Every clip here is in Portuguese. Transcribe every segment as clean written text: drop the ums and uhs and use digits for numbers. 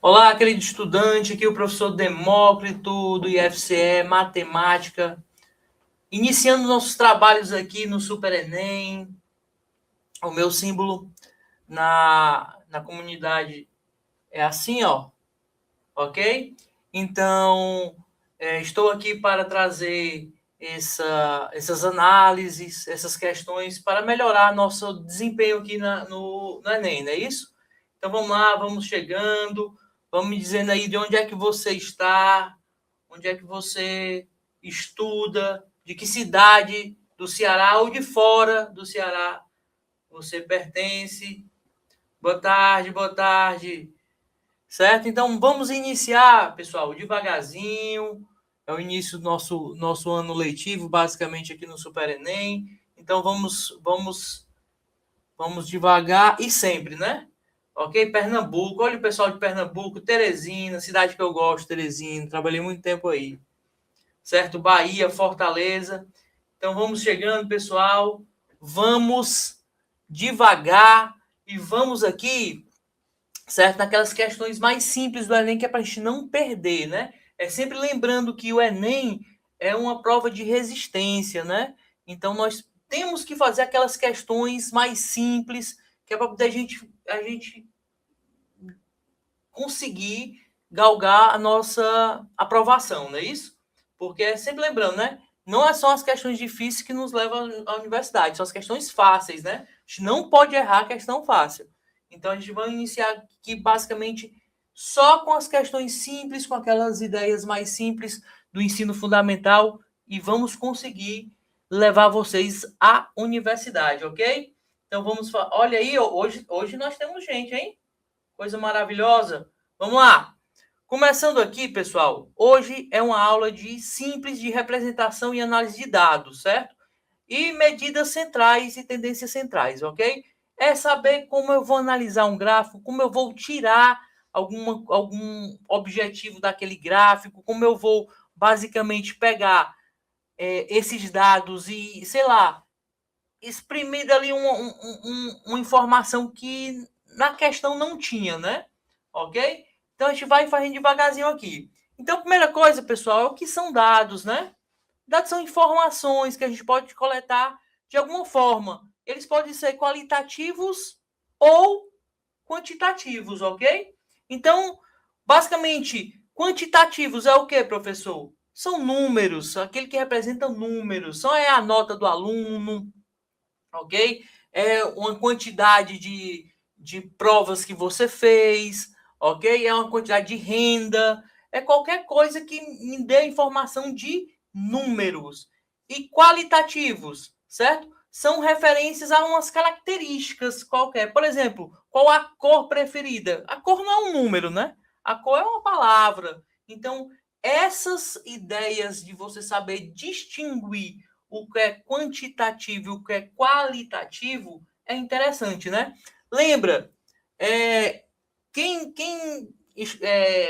Olá, querido estudante, aqui é o professor Demócrito, do IFCE, Matemática, iniciando nossos trabalhos aqui no Super Enem. O meu símbolo na comunidade é assim, ó, ok? Então, estou aqui para trazer essas análises, essas questões, para melhorar nosso desempenho aqui no Enem, não é isso? Então, vamos lá, vamos chegando. Vamos me dizendo aí de onde é que você está, onde é que você estuda, de que cidade do Ceará ou de fora do Ceará você pertence. Boa tarde, boa tarde. Certo? Então, vamos iniciar, pessoal, devagarzinho. É o início do nosso ano letivo, basicamente aqui no Super Enem. Então, vamos devagar e sempre, né? Ok? Pernambuco, olha o pessoal de Pernambuco, Teresina, cidade que eu gosto, Teresina, trabalhei muito tempo aí. Certo? Bahia, Fortaleza. Então vamos chegando, pessoal. Vamos devagar e vamos aqui, certo? Naquelas questões mais simples do Enem, que é para a gente não perder, né? É sempre lembrando que o Enem é uma prova de resistência, né? Então nós temos que fazer aquelas questões mais simples, que é para poder a gente conseguir galgar a nossa aprovação, não é isso? Porque é sempre lembrando, né? Não é só as questões difíceis que nos levam à universidade, são as questões fáceis, né? A gente não pode errar a questão fácil. Então a gente vai iniciar aqui basicamente só com as questões simples, com aquelas ideias mais simples do ensino fundamental e vamos conseguir levar vocês à universidade, ok? Então vamos, olha aí, hoje nós temos gente, hein? Coisa maravilhosa. Vamos lá. Começando aqui, pessoal, hoje é uma aula simples de representação e análise de dados, certo? E medidas centrais e tendências centrais, ok? É saber como eu vou analisar um gráfico, como eu vou tirar algum objetivo daquele gráfico, como eu vou basicamente pegar esses dados e, sei lá, exprimir dali uma informação que na questão não tinha, né? Ok? Então a gente vai fazendo devagarzinho aqui. Então, a primeira coisa, pessoal, é o que são dados, né? Dados são informações que a gente pode coletar de alguma forma. Eles podem ser qualitativos ou quantitativos, ok? Então, basicamente, quantitativos é o que, professor? São números, aquele que representa números. Só é a nota do aluno, ok? É uma quantidade de provas que você fez, ok? É uma quantidade de renda, é qualquer coisa que me dê informação de números. E qualitativos, certo? São referências a umas características qualquer. Por exemplo, qual a cor preferida? A cor não é um número, né? A cor é uma palavra. Então, essas ideias de você saber distinguir o que é quantitativo e o que é qualitativo é interessante, né? Lembra, quem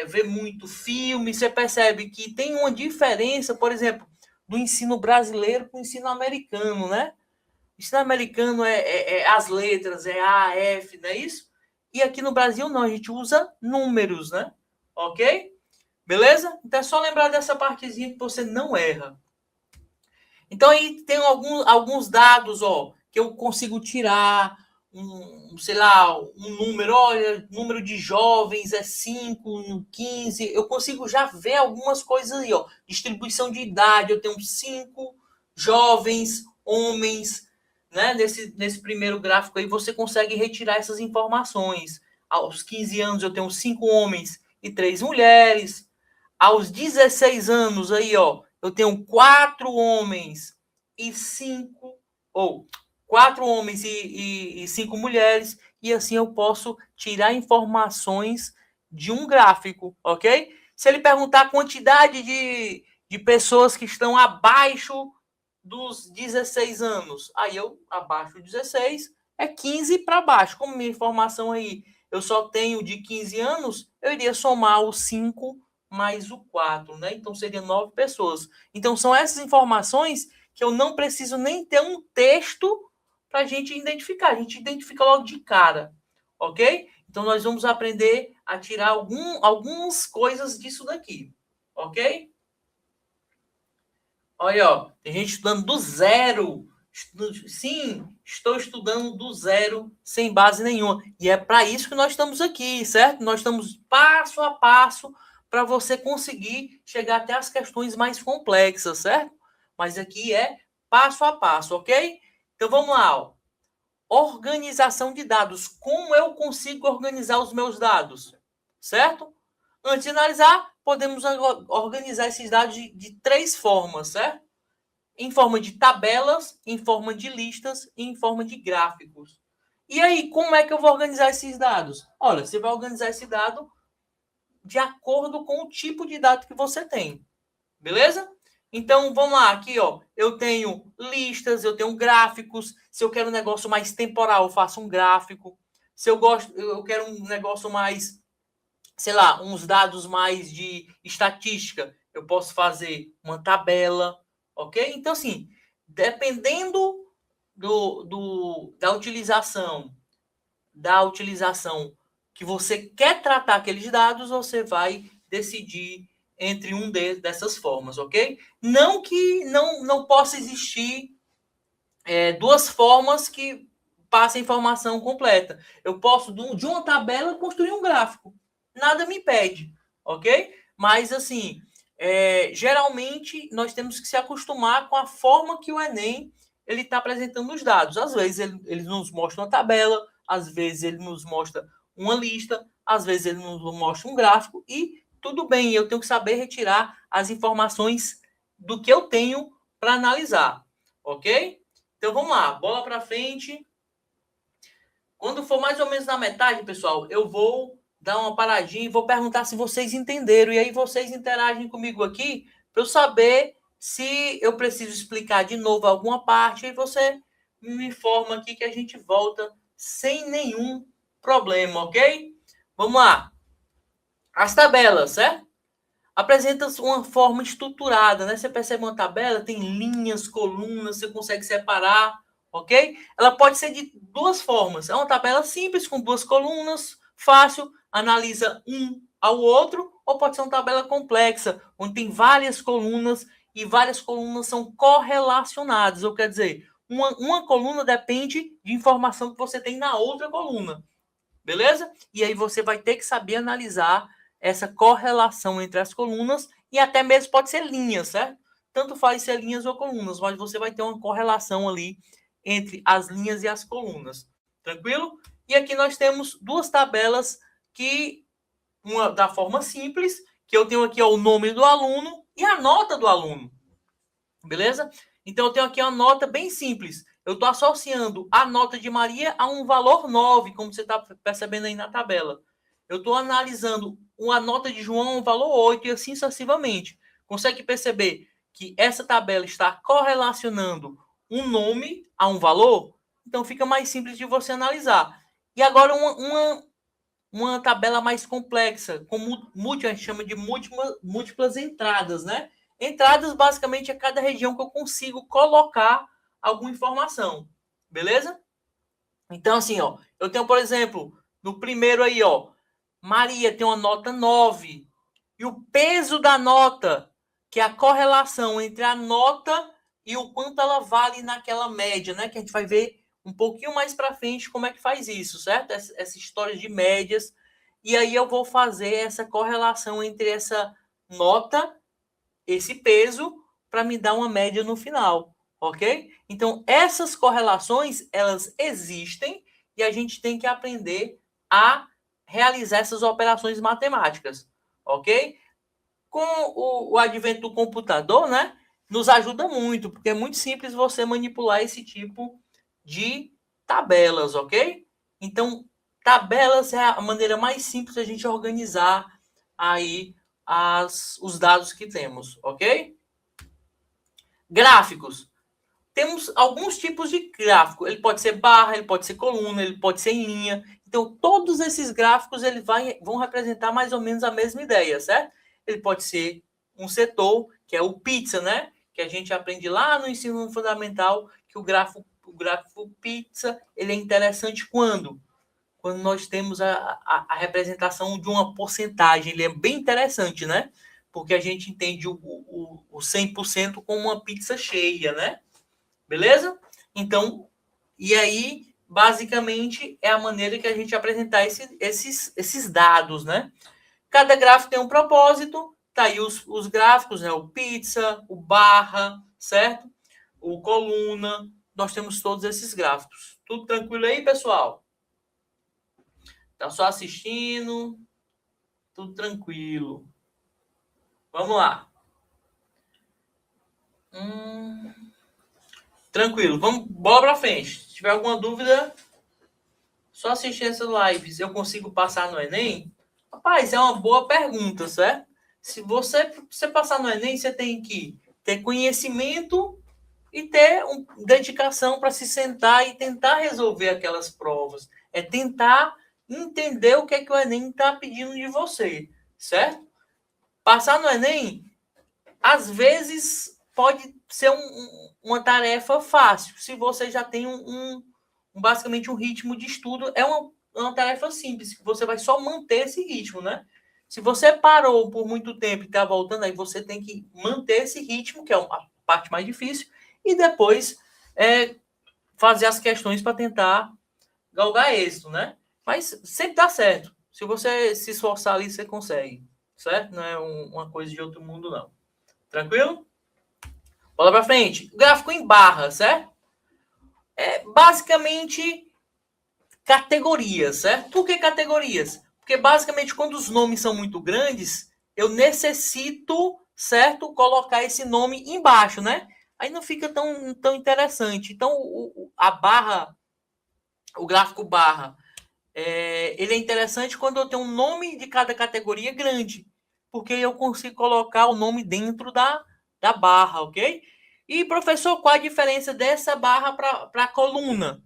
vê muito filme, você percebe que tem uma diferença, por exemplo, do ensino brasileiro para o ensino americano, né? O ensino americano é as letras, é A, F, não é isso? E aqui no Brasil não, a gente usa números, né? Ok? Beleza? Então é só lembrar dessa partezinha que você não erra. Então aí tem alguns dados, ó, que eu consigo tirar, sei lá, um número, olha, número de jovens é 5, 15, eu consigo já ver algumas coisas aí, ó. Distribuição de idade, eu tenho 5 jovens, homens, né? Nesse primeiro gráfico aí você consegue retirar essas informações. Aos 15 anos eu tenho 5 homens e 3 mulheres. Aos 16 anos aí, ó, eu tenho 4 homens e 5, ou 4 homens e 5 mulheres, e assim eu posso tirar informações de um gráfico, ok? Se ele perguntar a quantidade de pessoas que estão abaixo dos 16 anos, aí eu abaixo de 16 é 15 para baixo. Como minha informação aí eu só tenho de 15 anos, eu iria somar os 5 mais o 4, né? Então seriam 9 pessoas. Então são essas informações que eu não preciso nem ter um texto para a gente identificar. A gente identifica logo de cara, ok? Então, nós vamos aprender a tirar algumas coisas disso daqui, ok? Olha, ó, tem gente estudando do zero. Sim, estou estudando do zero, sem base nenhuma. E é para isso que nós estamos aqui, certo? Nós estamos passo a passo para você conseguir chegar até as questões mais complexas, certo? Mas aqui é passo a passo, ok? Então vamos lá, ó. Organização de dados. Como eu consigo organizar os meus dados? Certo? Antes de analisar, podemos organizar esses dados de três formas, certo? Em forma de tabelas, em forma de listas e em forma de gráficos. E aí, como é que eu vou organizar esses dados? Olha, você vai organizar esse dado de acordo com o tipo de dado que você tem. Beleza? Então, vamos lá, aqui, ó, eu tenho listas, eu tenho gráficos. Se eu quero um negócio mais temporal, eu faço um gráfico. Se eu quero um negócio mais, sei lá, uns dados mais de estatística, eu posso fazer uma tabela, ok? Então, assim, dependendo da utilização que você quer tratar aqueles dados, você vai decidir entre dessas formas, ok? Não que não possa existir duas formas que passem informação completa. Eu posso, de uma tabela, construir um gráfico. Nada me impede, ok? Mas, assim, geralmente, nós temos que se acostumar com a forma que o Enem ele está apresentando os dados. Às vezes, ele nos mostra uma tabela, às vezes, ele nos mostra uma lista, às vezes, ele nos mostra um gráfico, e tudo bem, eu tenho que saber retirar as informações do que eu tenho para analisar, ok? Então, vamos lá, bola para frente. Quando for mais ou menos na metade, pessoal, eu vou dar uma paradinha e vou perguntar se vocês entenderam. E aí vocês interagem comigo aqui para eu saber se eu preciso explicar de novo alguma parte. E você me informa aqui que a gente volta sem nenhum problema, ok? Vamos lá. As tabelas, certo? Apresenta uma forma estruturada, né? Você percebe uma tabela, tem linhas, colunas, você consegue separar, ok? Ela pode ser de duas formas. É uma tabela simples, com duas colunas, fácil, analisa um ao outro, ou pode ser uma tabela complexa, onde tem várias colunas e várias colunas são correlacionadas, ou quer dizer, uma coluna depende de informação que você tem na outra coluna, beleza? E aí você vai ter que saber analisar essa correlação entre as colunas e até mesmo pode ser linhas, certo? Tanto faz ser linhas ou colunas, mas você vai ter uma correlação ali entre as linhas e as colunas. Tranquilo? E aqui nós temos duas tabelas que, uma da forma simples, que eu tenho aqui ó, o nome do aluno e a nota do aluno. Beleza? Então eu tenho aqui uma nota bem simples. Eu estou associando a nota de Maria a um valor 9, como você está percebendo aí na tabela. Eu estou analisando uma nota de João a um valor 8 e assim sucessivamente. Consegue perceber que essa tabela está correlacionando um nome a um valor? Então fica mais simples de você analisar. E agora uma tabela mais complexa, como a gente chama de múltiplas entradas, né? Entradas, basicamente, é cada região que eu consigo colocar alguma informação. Beleza? Então, assim, ó, eu tenho, por exemplo, no primeiro aí, ó, Maria tem uma nota 9. E o peso da nota, que é a correlação entre a nota e o quanto ela vale naquela média, né? Que a gente vai ver um pouquinho mais para frente como é que faz isso, certo? Essa história de médias. E aí eu vou fazer essa correlação entre essa nota, esse peso, para me dar uma média no final, ok? Então, essas correlações, elas existem e a gente tem que aprender a realizar essas operações matemáticas, ok? Com o advento do computador, né, nos ajuda muito, porque é muito simples você manipular esse tipo de tabelas, ok? Então, tabelas é a maneira mais simples de a gente organizar aí os dados que temos, ok? Gráficos. Temos alguns tipos de gráfico. Ele pode ser barra, ele pode ser coluna, ele pode ser em linha. Então, todos esses gráficos vão representar mais ou menos a mesma ideia, certo? Ele pode ser um setor, que é o pizza, né? Que a gente aprende lá no ensino fundamental, que o gráfico pizza ele é interessante quando quando nós temos a representação de uma porcentagem. Ele é bem interessante, né? Porque a gente entende o 100% como uma pizza cheia, né? Beleza? Então, e aí, basicamente, é a maneira que a gente apresentar esses dados, né? Cada gráfico tem um propósito, tá aí os gráficos, né? O pizza, o barra, certo? O coluna, nós temos todos esses gráficos. Tudo tranquilo aí, pessoal? Tá só assistindo, tudo tranquilo. Vamos lá. Tranquilo, vamos, bola pra frente. Se tiver alguma dúvida, só assistir essas lives. Eu consigo passar no Enem? Rapaz, é uma boa pergunta, certo? Se você passar no Enem, você tem que ter conhecimento e ter dedicação para se sentar e tentar resolver aquelas provas. É tentar entender o que é que o Enem está pedindo de você, certo? Passar no Enem, às vezes, pode ser uma tarefa fácil. Se você já tem basicamente um ritmo de estudo, é uma tarefa simples, que você vai só manter esse ritmo, né? Se você parou por muito tempo e está voltando, aí você tem que manter esse ritmo, que é a parte mais difícil, e depois fazer as questões para tentar galgar êxito, né? Mas sempre dá certo. Se você se esforçar ali, você consegue, certo? Não é uma coisa de outro mundo, não. Tranquilo? Bola para frente. Gráfico em barra, certo? É basicamente categorias, certo? Por que categorias? Porque basicamente quando os nomes são muito grandes, eu necessito, certo, colocar esse nome embaixo, né? Aí não fica tão interessante. Então a barra, o gráfico barra, ele é interessante quando eu tenho um nome de cada categoria grande, porque eu consigo colocar o nome dentro da barra, ok? E, professor, qual a diferença dessa barra para a coluna?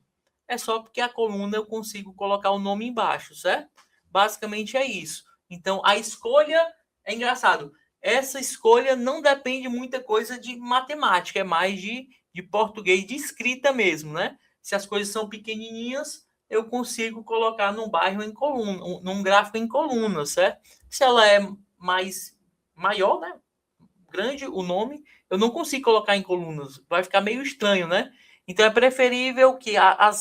É só porque a coluna eu consigo colocar o nome embaixo, certo? Basicamente é isso. Então, a escolha é engraçado. Essa escolha não depende muita coisa de matemática, é mais de português, de escrita mesmo, né? Se as coisas são pequenininhas, eu consigo colocar num bairro em coluna, num gráfico em coluna, certo? Se ela é maior, né? Grande o nome, eu não consigo colocar em colunas, vai ficar meio estranho, né? Então é preferível que a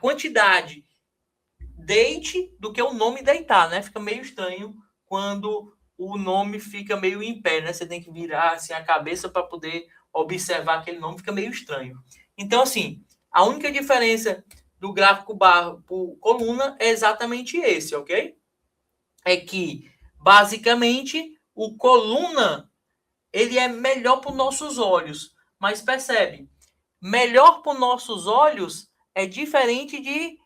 quantidade deite do que o nome deitar, né? Fica meio estranho quando o nome fica meio em pé, né? Você tem que virar assim a cabeça para poder observar aquele nome, fica meio estranho. Então, assim, a única diferença do gráfico barra por coluna é exatamente esse, ok? É que, basicamente, o coluna ele é melhor para os nossos olhos. Mas percebe, melhor para os nossos olhos é diferente de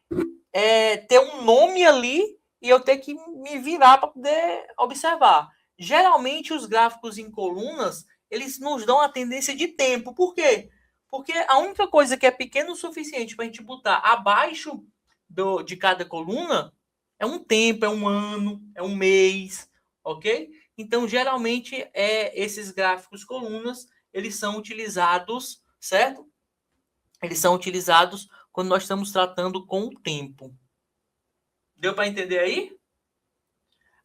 ter um nome ali e eu ter que me virar para poder observar. Geralmente, os gráficos em colunas, eles nos dão a tendência de tempo. Por quê? Porque a única coisa que é pequena o suficiente para a gente botar abaixo de cada coluna é um tempo, é um ano, é um mês, ok? Então, geralmente, esses gráficos colunas, eles são utilizados, certo? Eles são utilizados quando nós estamos tratando com o tempo. Deu para entender aí?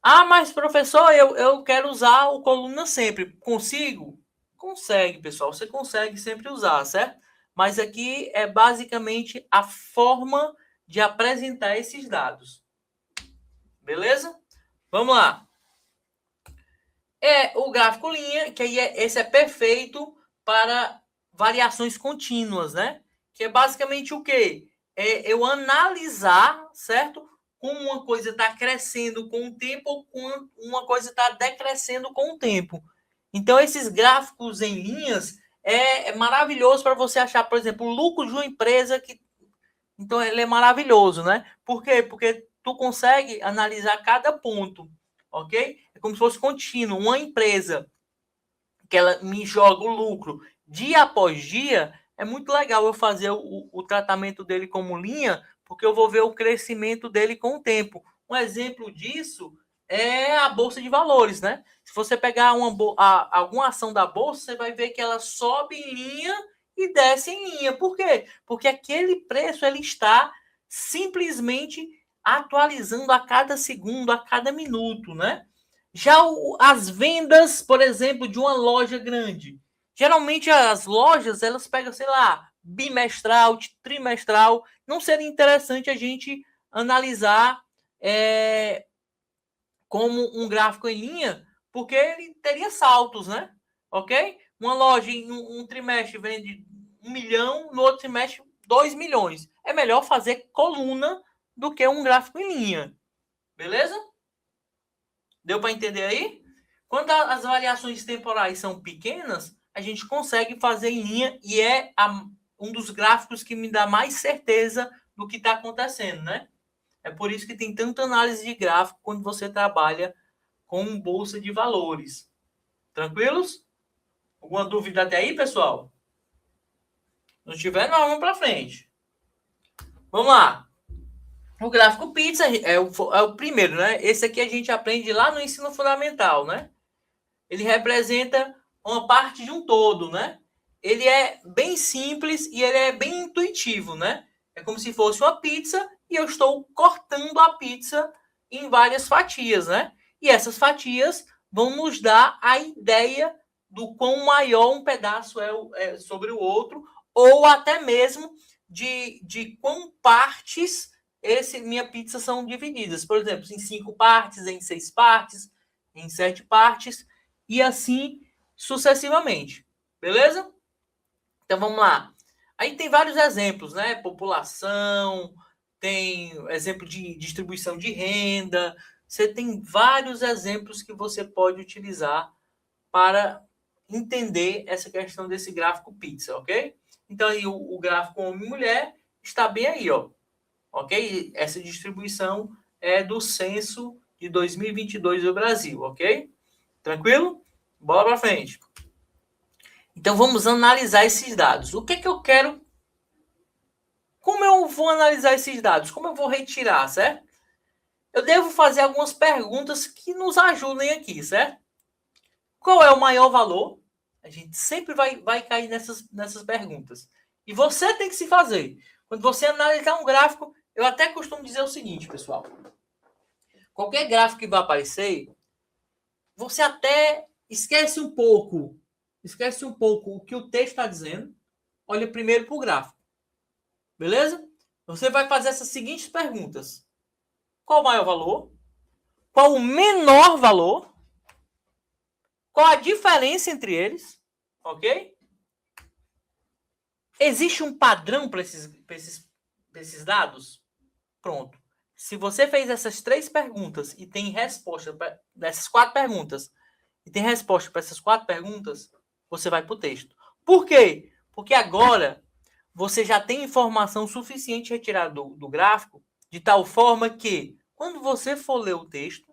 Ah, mas professor, eu quero usar o coluna sempre. Consigo? Consegue, pessoal. Você consegue sempre usar, certo? Mas aqui é basicamente a forma de apresentar esses dados. Beleza? Vamos lá. O gráfico linha, que aí esse é perfeito para variações contínuas, né? Que é basicamente o quê? Eu analisar, certo? Como uma coisa está crescendo com o tempo ou como uma coisa está decrescendo com o tempo. Então, esses gráficos em linhas é maravilhoso para você achar, por exemplo, o lucro de uma empresa que... Então, ele é maravilhoso, né? Por quê? Porque tu consegue analisar cada ponto, ok? É como se fosse contínuo. Uma empresa que ela me joga o lucro dia após dia, é muito legal eu fazer o tratamento dele como linha, porque eu vou ver o crescimento dele com o tempo. Um exemplo disso é a Bolsa de Valores, né? Se você pegar alguma ação da Bolsa, você vai ver que ela sobe em linha e desce em linha. Por quê? Porque aquele preço ele está simplesmente atualizando a cada segundo, a cada minuto, né? Já as vendas, por exemplo, de uma loja grande. Geralmente as lojas, elas pegam, sei lá, bimestral, trimestral. Não seria interessante a gente analisar como um gráfico em linha, porque ele teria saltos, né? Ok? Uma loja em um trimestre vende 1 milhão, no outro trimestre 2 milhões. É melhor fazer coluna do que um gráfico em linha. Beleza? Deu para entender aí? Quando as variações temporais são pequenas, a gente consegue fazer em linha e é um dos gráficos que me dá mais certeza do que está acontecendo, né? É por isso que tem tanta análise de gráfico quando você trabalha com bolsa de valores. Tranquilos? Alguma dúvida até aí, pessoal? Não tiver, nós vamos para frente. Vamos lá. O gráfico pizza é o primeiro, né? Esse aqui a gente aprende lá no ensino fundamental, né? Ele representa uma parte de um todo, né? Ele é bem simples e ele é bem intuitivo, né? É como se fosse uma pizza e eu estou cortando a pizza em várias fatias, né? E essas fatias vão nos dar a ideia do quão maior um pedaço é sobre o outro, ou até mesmo de quão partes minha pizza são divididas. Por exemplo, em 5 partes, em 6 partes, em 7 partes, e assim sucessivamente. Beleza? Então vamos lá. Aí tem vários exemplos, né? População, tem exemplo de distribuição de renda. Você tem vários exemplos que você pode utilizar para entender essa questão desse gráfico pizza, ok? Então aí o gráfico homem e mulher está bem aí, ó. Ok? Essa distribuição é do censo de 2022 do Brasil, ok? Tranquilo? Bora para frente. Então vamos analisar esses dados. O que que eu quero? Como eu vou analisar esses dados? Como eu vou retirar, certo? Eu devo fazer algumas perguntas que nos ajudem aqui, certo? Qual é o maior valor? A gente sempre vai cair nessas perguntas. E você tem que se fazer. Quando você analisar um gráfico, eu até costumo dizer o seguinte, pessoal. Qualquer gráfico que vai aparecer, você até esquece um pouco o que o texto está dizendo. Olha primeiro para o gráfico. Beleza? Você vai fazer essas seguintes perguntas. Qual o maior valor? Qual o menor valor? Qual a diferença entre eles? Ok? Existe um padrão para esses dados? Pronto. Se você fez essas 3 perguntas e tem resposta para essas 4 perguntas, e tem resposta para essas 4 perguntas, você vai para o texto. Por quê? Porque agora você já tem informação suficiente retirada do gráfico, de tal forma que, quando você for ler o texto,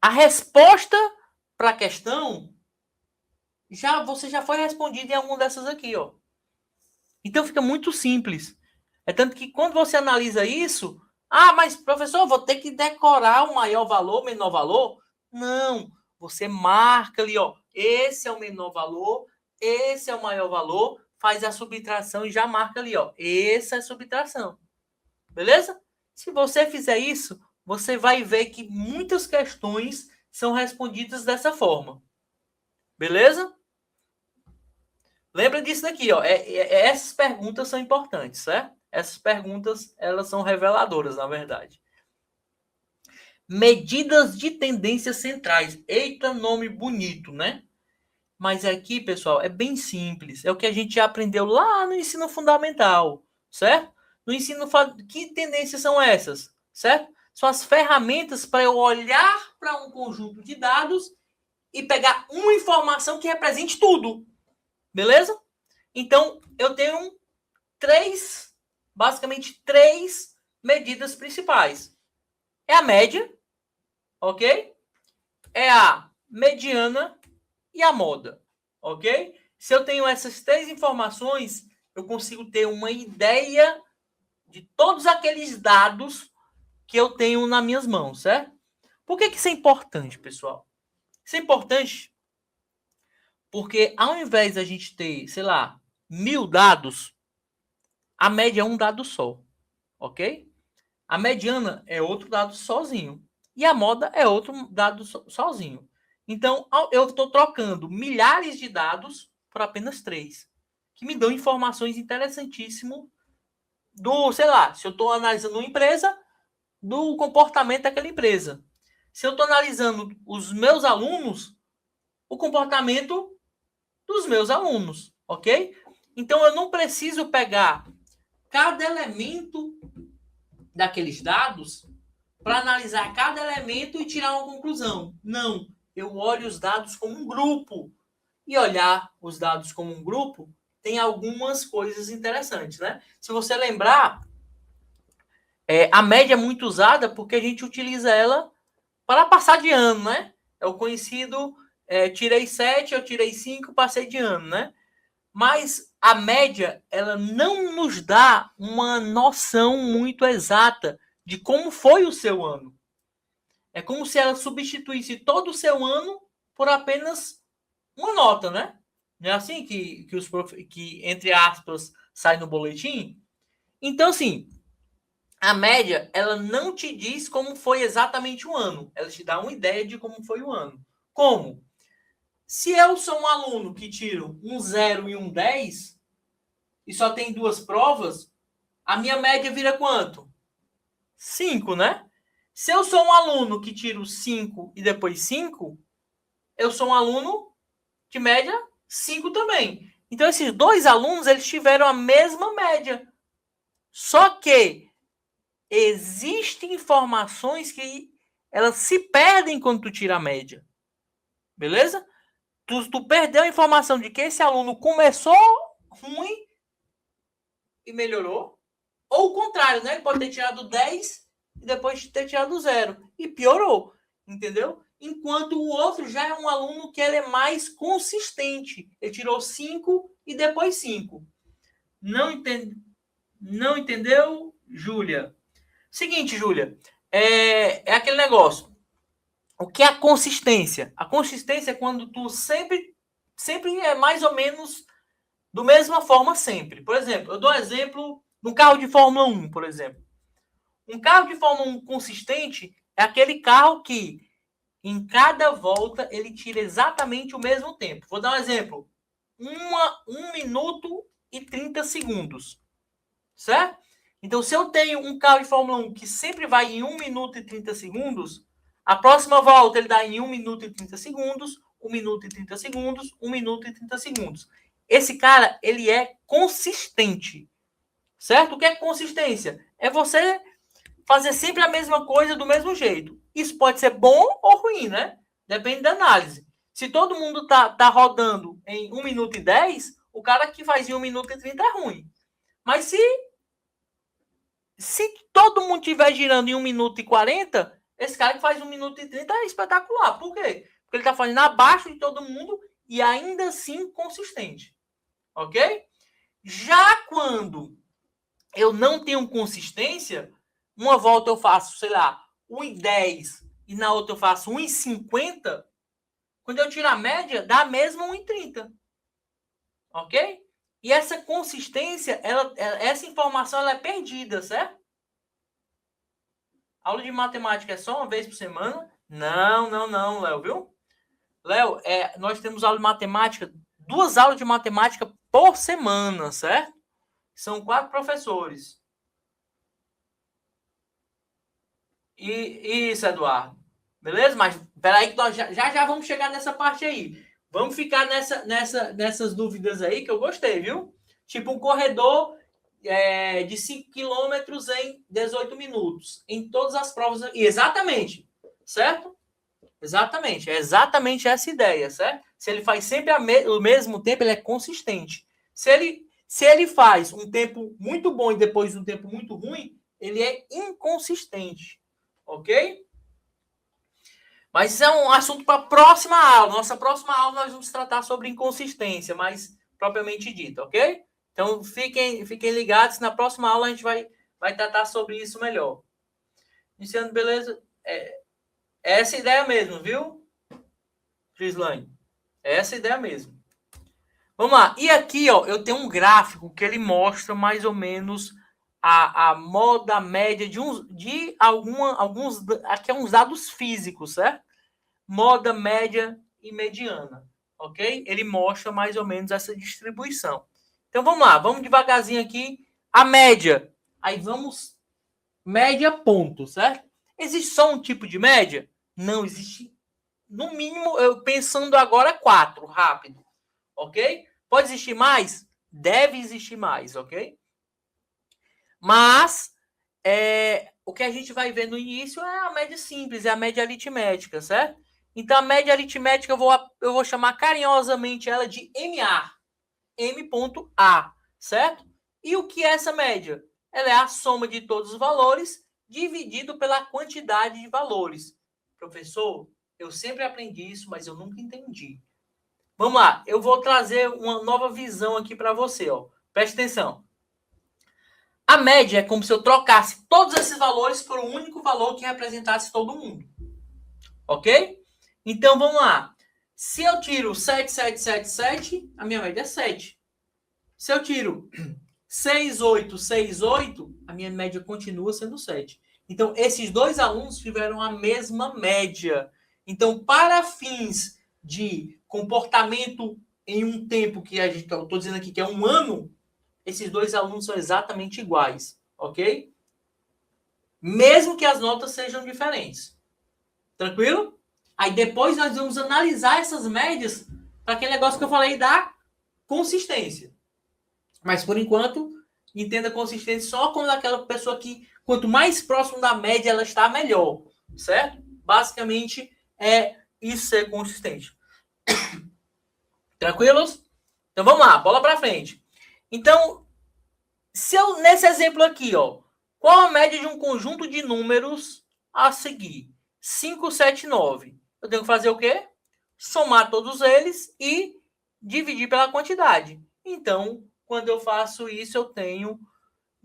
a resposta para a questão você já foi respondida em alguma dessas aqui, ó. Então fica muito simples. É tanto que quando você analisa isso, mas professor, eu vou ter que decorar o maior valor, o menor valor? Não, você marca ali, ó, esse é o menor valor, esse é o maior valor, faz a subtração e já marca ali, ó, essa é a subtração. Beleza? Se você fizer isso, você vai ver que muitas questões são respondidas dessa forma. Beleza? Lembra disso daqui, ó. Essas perguntas são importantes, certo? Essas perguntas, elas são reveladoras, na verdade. Medidas de tendências centrais. Eita, nome bonito, né? Mas aqui, pessoal, é bem simples. É o que a gente já aprendeu lá no ensino fundamental, certo? No ensino, que tendências são essas, certo? São as ferramentas para eu olhar para um conjunto de dados e pegar uma informação que represente tudo. Beleza? Então, eu tenho basicamente três medidas principais. É a média, ok? É a mediana e a moda, ok? Se eu tenho essas 3 informações, eu consigo ter uma ideia de todos aqueles dados que eu tenho nas minhas mãos, certo? Por que isso é importante, pessoal? Isso é importante porque ao invés da gente ter, sei lá, 1000 dados, a média é um dado só. ok? A mediana é outro dado sozinho. E a moda é outro dado sozinho. Então, eu estou trocando milhares de dados por apenas 3, que me dão informações interessantíssimas do, sei lá, se eu estou analisando uma empresa, do comportamento daquela empresa. Se eu estou analisando os meus alunos, o comportamento dos meus alunos, ok? Então, eu não preciso pegar cada elemento daqueles dados para analisar cada elemento e tirar uma conclusão. Não, eu olho os dados como um grupo. E olhar os dados como um grupo tem algumas coisas interessantes, né? Se você lembrar, a média é muito usada porque a gente utiliza ela para passar de ano, né? É o conhecido tirei 7, eu tirei 5, passei de ano, né? Mas a média, ela não nos dá uma noção muito exata de como foi o seu ano. É como se ela substituísse todo o seu ano por apenas uma nota, né? Não é assim que entre aspas, sai no boletim? Então, assim, a média, ela não te diz como foi exatamente o ano. Ela te dá uma ideia de como foi o ano. Como? Se eu sou um aluno que tiro um 0 e um 10 e só tem 2 provas, a minha média vira quanto? 5, né? Se eu sou um aluno que tiro 5 e depois 5, eu sou um aluno de média 5 também. Então, esses dois alunos, eles tiveram a mesma média. Só que existem informações que elas se perdem quando tu tira a média. Beleza? Tu perdeu a informação de que esse aluno começou ruim e melhorou. Ou o contrário, né? Ele pode ter tirado 10 e depois ter tirado 0. E piorou. Entendeu? Enquanto o outro já é um aluno que ele é mais consistente. Ele tirou 5 e depois 5. Não entendeu, Júlia? Seguinte, Júlia. É aquele negócio. O que é a consistência? A consistência é quando tu sempre é mais ou menos do mesma forma sempre. Por exemplo, eu dou um exemplo no carro de Fórmula 1, por exemplo. Um carro de Fórmula 1 consistente é aquele carro que em cada volta ele tira exatamente o mesmo tempo. Vou dar um exemplo. 1 minuto e 30 segundos. Certo? Então, se eu tenho um carro de Fórmula 1 que sempre vai em 1 minuto e 30 segundos, a próxima volta ele dá em 1 minuto e 30 segundos, 1 minuto e 30 segundos, 1 minuto e 30 segundos. Esse cara, ele é consistente. Certo? O que é consistência? É você fazer sempre a mesma coisa do mesmo jeito. Isso pode ser bom ou ruim, né? Depende da análise. Se todo mundo tá rodando em 1 minuto e 10, o cara que faz em 1 minuto e 30 é ruim. Mas se todo mundo estiver girando em 1 minuto e 40, esse cara que faz 1 minuto e 30 é espetacular. Por quê? Porque ele está fazendo abaixo de todo mundo e ainda assim consistente. Ok? Já quando eu não tenho consistência, uma volta eu faço, sei lá, 1,10 e na outra eu faço 1,50, quando eu tiro a média, dá a mesma 1,30. Ok? E essa consistência, essa informação ela é perdida, certo? Aula de matemática é só uma vez por semana? Não, Léo, viu? Léo, nós temos aula de matemática, 2 aulas de matemática por semana, certo? São 4 professores. Isso, Eduardo. Beleza? Mas peraí que nós já vamos chegar nessa parte aí. Vamos ficar nessas dúvidas aí que eu gostei, viu? Tipo um corredor de 5 quilômetros em 18 minutos. Em todas as provas. Exatamente. Certo? Exatamente. É exatamente essa ideia, certo? Se ele faz sempre o mesmo tempo, ele é consistente. Se ele faz um tempo muito bom e depois um tempo muito ruim, ele é inconsistente. Ok? Mas isso é um assunto para a próxima aula. Nossa próxima aula nós vamos tratar sobre inconsistência, mais propriamente dita, ok? Então fiquem ligados, na próxima aula a gente vai tratar sobre isso melhor. Iniciando, beleza? É essa ideia mesmo, viu, Gislaine? É essa ideia mesmo. Vamos lá. E aqui, ó, eu tenho um gráfico que ele mostra mais ou menos a moda média de alguns aqui é uns dados físicos, certo? Moda média e mediana, ok? Ele mostra mais ou menos essa distribuição. Então vamos lá, vamos devagarzinho aqui. A média. Aí vamos média ponto, certo? Existe só um tipo de média? Não, existe no mínimo, eu pensando agora 4, rápido, ok? Pode existir mais? Deve existir mais, ok? Mas o que a gente vai ver no início é a média simples, é a média aritmética, certo? Então a média aritmética eu vou chamar carinhosamente ela de MA, M.A, certo? E o que é essa média? Ela é a soma de todos os valores dividido pela quantidade de valores. Professor, eu sempre aprendi isso, mas eu nunca entendi. Vamos lá, eu vou trazer uma nova visão aqui para você, ó. Preste atenção. A média é como se eu trocasse todos esses valores por um único valor que representasse todo mundo. Ok? Então, vamos lá. Se eu tiro 7, 7, 7, 7, a minha média é 7. Se eu tiro 6, 8, 6, 8, a minha média continua sendo 7. Então, esses dois alunos tiveram a mesma média. Então, para fins de comportamento em um tempo que a gente, eu estou dizendo aqui que é um ano, esses dois alunos são exatamente iguais, ok? Mesmo que as notas sejam diferentes. Tranquilo? Aí depois nós vamos analisar essas médias para aquele negócio que eu falei da consistência. Mas por enquanto, entenda consistência só quando aquela pessoa que, quanto mais próximo da média ela está, melhor. Certo? Basicamente é isso ser consistente. Tranquilos? Então vamos lá, bola para frente. Então, se eu, nesse exemplo aqui, ó, qual a média de um conjunto de números a seguir? 5, 7, 9. Eu tenho que fazer o quê? Somar todos eles e dividir pela quantidade. Então, quando eu faço isso, eu tenho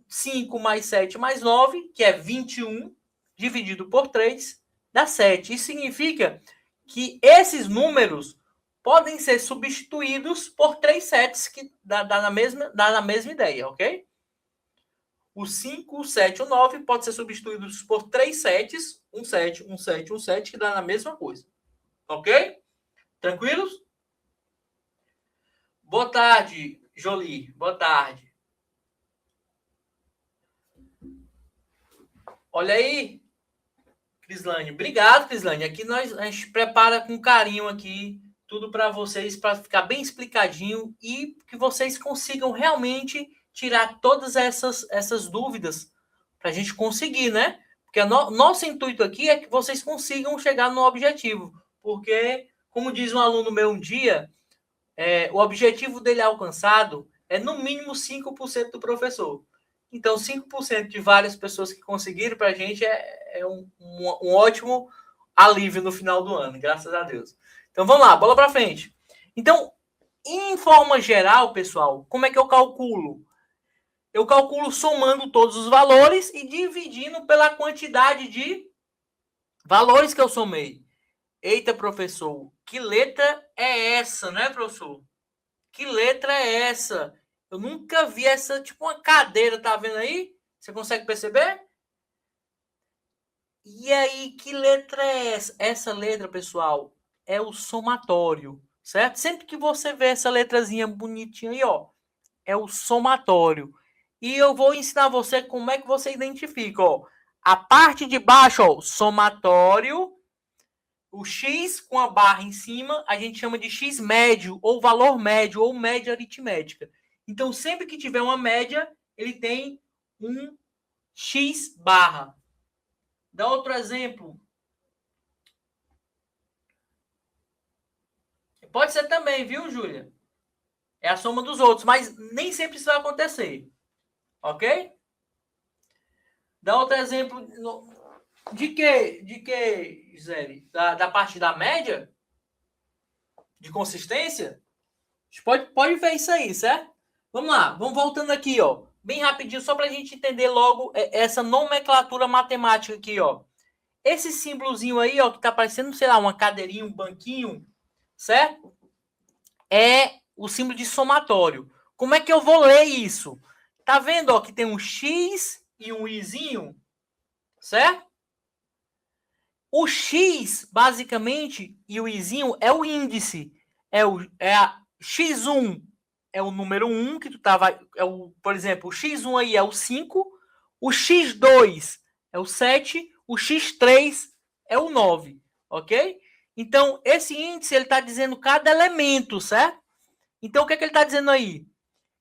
5 mais 7 mais 9, que é 21, dividido por 3, dá 7. Isso significa que esses números podem ser substituídos por 3 sets, que dá na mesma ideia, ok? O 5, o 7 e o 9 podem ser substituídos por 3 sets, um 7, um 7, um 7, que dá na mesma coisa. Ok? Tranquilos? Boa tarde, Jolie. Boa tarde. Olha aí, Crislane. Obrigado, Crislane. Aqui a gente prepara com carinho aqui tudo para vocês, para ficar bem explicadinho e que vocês consigam realmente tirar todas essas dúvidas para a gente conseguir, né? Porque nosso intuito aqui é que vocês consigam chegar no objetivo. Porque, como diz um aluno meu um dia, o objetivo dele alcançado é no mínimo 5% do professor. Então, 5% de várias pessoas que conseguiram para a gente é um ótimo alívio no final do ano, graças a Deus. Então, vamos lá, bola para frente. Então, em forma geral, pessoal, como é que eu calculo? Eu calculo somando todos os valores e dividindo pela quantidade de valores que eu somei. Eita, professor, que letra é essa, né, professor? Que letra é essa? Eu nunca vi essa, tipo uma cadeira, tá vendo aí? Você consegue perceber? E aí, que letra é essa? Essa letra, pessoal, é o somatório, certo? Sempre que você vê essa letrazinha bonitinha aí, ó, é o somatório. E eu vou ensinar você como é que você identifica, ó. A parte de baixo, ó, somatório, o X com a barra em cima, a gente chama de X médio, ou valor médio, ou média aritmética. Então, sempre que tiver uma média, ele tem um X barra. Dá outro exemplo. Pode ser também, viu, Júlia? É a soma dos outros, mas nem sempre isso vai acontecer. Ok? Dá outro exemplo. De que, Gisele? Da parte da média? De consistência? A gente pode ver isso aí, certo? Vamos lá, vamos voltando aqui, ó. Bem rapidinho, só para a gente entender logo essa nomenclatura matemática aqui, ó. Esse símbolozinho aí, ó, que tá parecendo, sei lá, uma cadeirinha, um banquinho, certo? É o símbolo de somatório. Como é que eu vou ler isso? Tá vendo, ó, que tem um X e um Izinho, certo? O X, basicamente, e o Izinho é o índice. É a X1 é o número 1 que tu tava. Por exemplo, o X1 aí é o 5, o X2 é o 7, o X3 é o 9, ok? Então, esse índice ele está dizendo cada elemento, certo? Então, o que, é que ele está dizendo aí?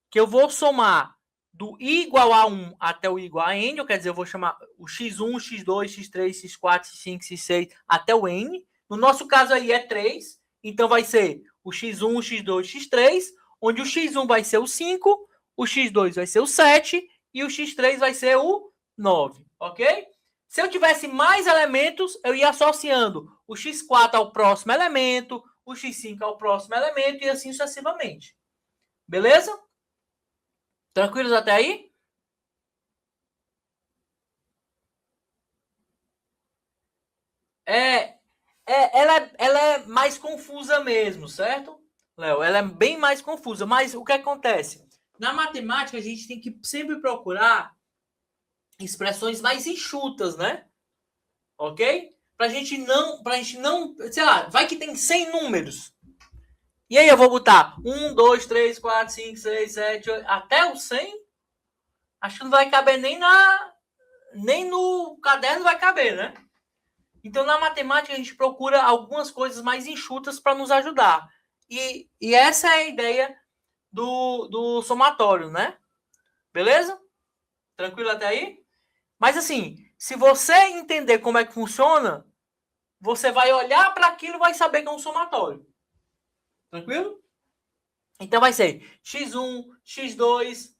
Que eu vou somar do i igual a 1 até o i igual a n, quer dizer, eu vou chamar o x1, x2, x3, x4, x5, x6 até o n. No nosso caso aí é 3, então vai ser o x1, o x2, o x3, onde o x1 vai ser o 5, o x2 vai ser o 7 e o x3 vai ser o 9, ok? Se eu tivesse mais elementos, eu ia associando o x4 ao próximo elemento, o x5 ao próximo elemento e assim sucessivamente. Beleza? Tranquilos até aí? Ela é mais confusa mesmo, certo, Léo? Ela é bem mais confusa, mas o que acontece? Na matemática, a gente tem que sempre procurar expressões mais enxutas, né? Ok? Pra gente não, sei lá, vai que tem 100 números. E aí eu vou botar 1, 2, 3, 4, 5, 6, 7, 8, até o 100? Acho que não vai caber nem no caderno vai caber, né? Então, na matemática, a gente procura algumas coisas mais enxutas para nos ajudar. E essa é a ideia do somatório, né? Beleza? Tranquilo até aí? Mas, assim, se você entender como é que funciona, você vai olhar para aquilo e vai saber que é um somatório. Tranquilo? Então, vai ser x1, x2.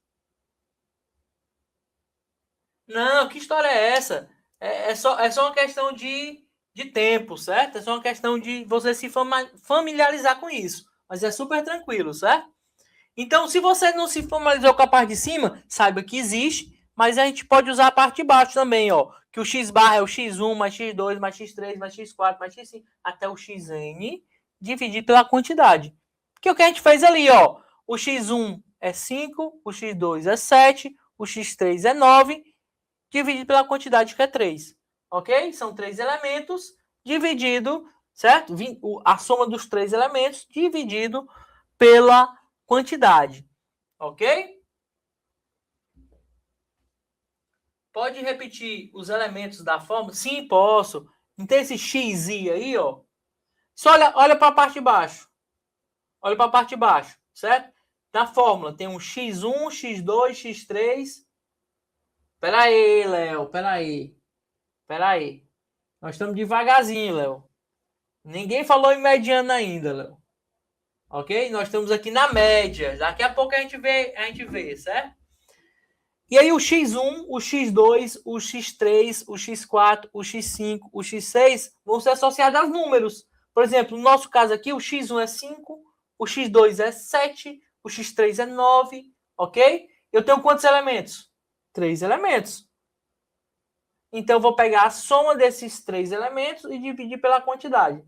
Não, que história é essa? É só uma questão de tempo, certo? É só uma questão de você se familiarizar com isso. Mas é super tranquilo, certo? Então, se você não se familiarizou com a parte de cima, saiba que existe, mas a gente pode usar a parte de baixo também, ó. Que o x barra é o x1 mais x2 mais x3 mais x4 mais x5 até o xn dividido pela quantidade. Que é o que a gente fez ali, ó. O x1 é 5, o x2 é 7, o x3 é 9 dividido pela quantidade que é 3. Ok? São 3 elementos dividido, certo? A soma dos 3 elementos dividido pela quantidade. Ok? Pode repetir os elementos da fórmula? Sim, posso. Não tem esse x aí, ó. Só olha para a parte de baixo. Olha para a parte de baixo, certo? Na fórmula tem um x1, x2, x3. Pera aí, Léo. Pera aí. Nós estamos devagarzinho, Léo. Ninguém falou em mediana ainda, Léo. Ok? Nós estamos aqui na média. Daqui a pouco a gente vê, certo? E aí o x1, o x2, o x3, o x4, o x5, o x6 vão ser associados a números. Por exemplo, no nosso caso aqui, o x1 é 5, o x2 é 7, o x3 é 9, ok? Eu tenho quantos elementos? 3 elementos. Então, eu vou pegar a soma desses 3 elementos e dividir pela quantidade.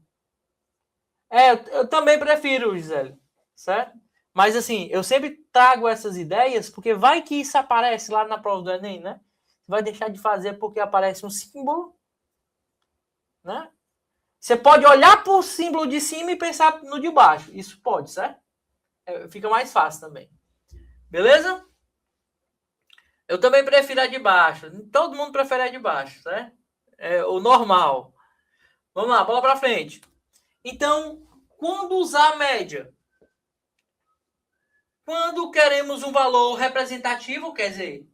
Eu também prefiro, Gisele, certo? Mas, assim, eu sempre trago essas ideias, porque vai que isso aparece lá na prova do Enem, né? Você vai deixar de fazer porque aparece um símbolo, né? Você pode olhar para o símbolo de cima e pensar no de baixo. Isso pode, certo? Fica mais fácil também. Beleza? Eu também prefiro a de baixo. Todo mundo prefere a de baixo, certo? É o normal. Vamos lá, bola para frente. Então, quando usar a média? Quando queremos um valor representativo, quer dizer,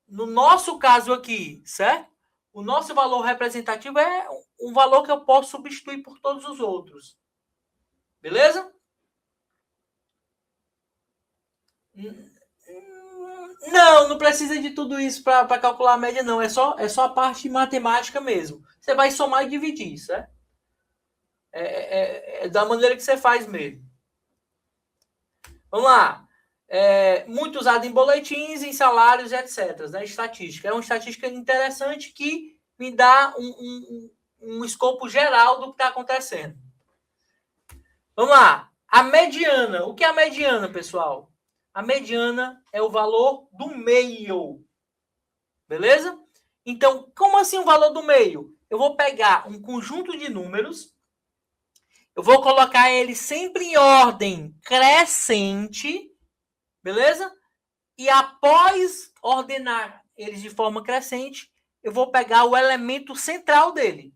no nosso caso aqui, certo? O nosso valor representativo é um valor que eu posso substituir por todos os outros. Beleza? Não precisa de tudo isso para calcular a média, não. É só a parte matemática mesmo. Você vai somar e dividir, certo? É da maneira que você faz mesmo. Vamos lá. Muito usado em boletins, em salários, etc. Né? Estatística. É uma estatística interessante que me dá um escopo geral do que está acontecendo. Vamos lá. A mediana. O que é a mediana, pessoal? A mediana é o valor do meio. Beleza? Então, como assim o valor do meio? Eu vou pegar um conjunto de números, eu vou colocar ele sempre em ordem crescente, beleza? E após ordenar eles de forma crescente, eu vou pegar o elemento central dele.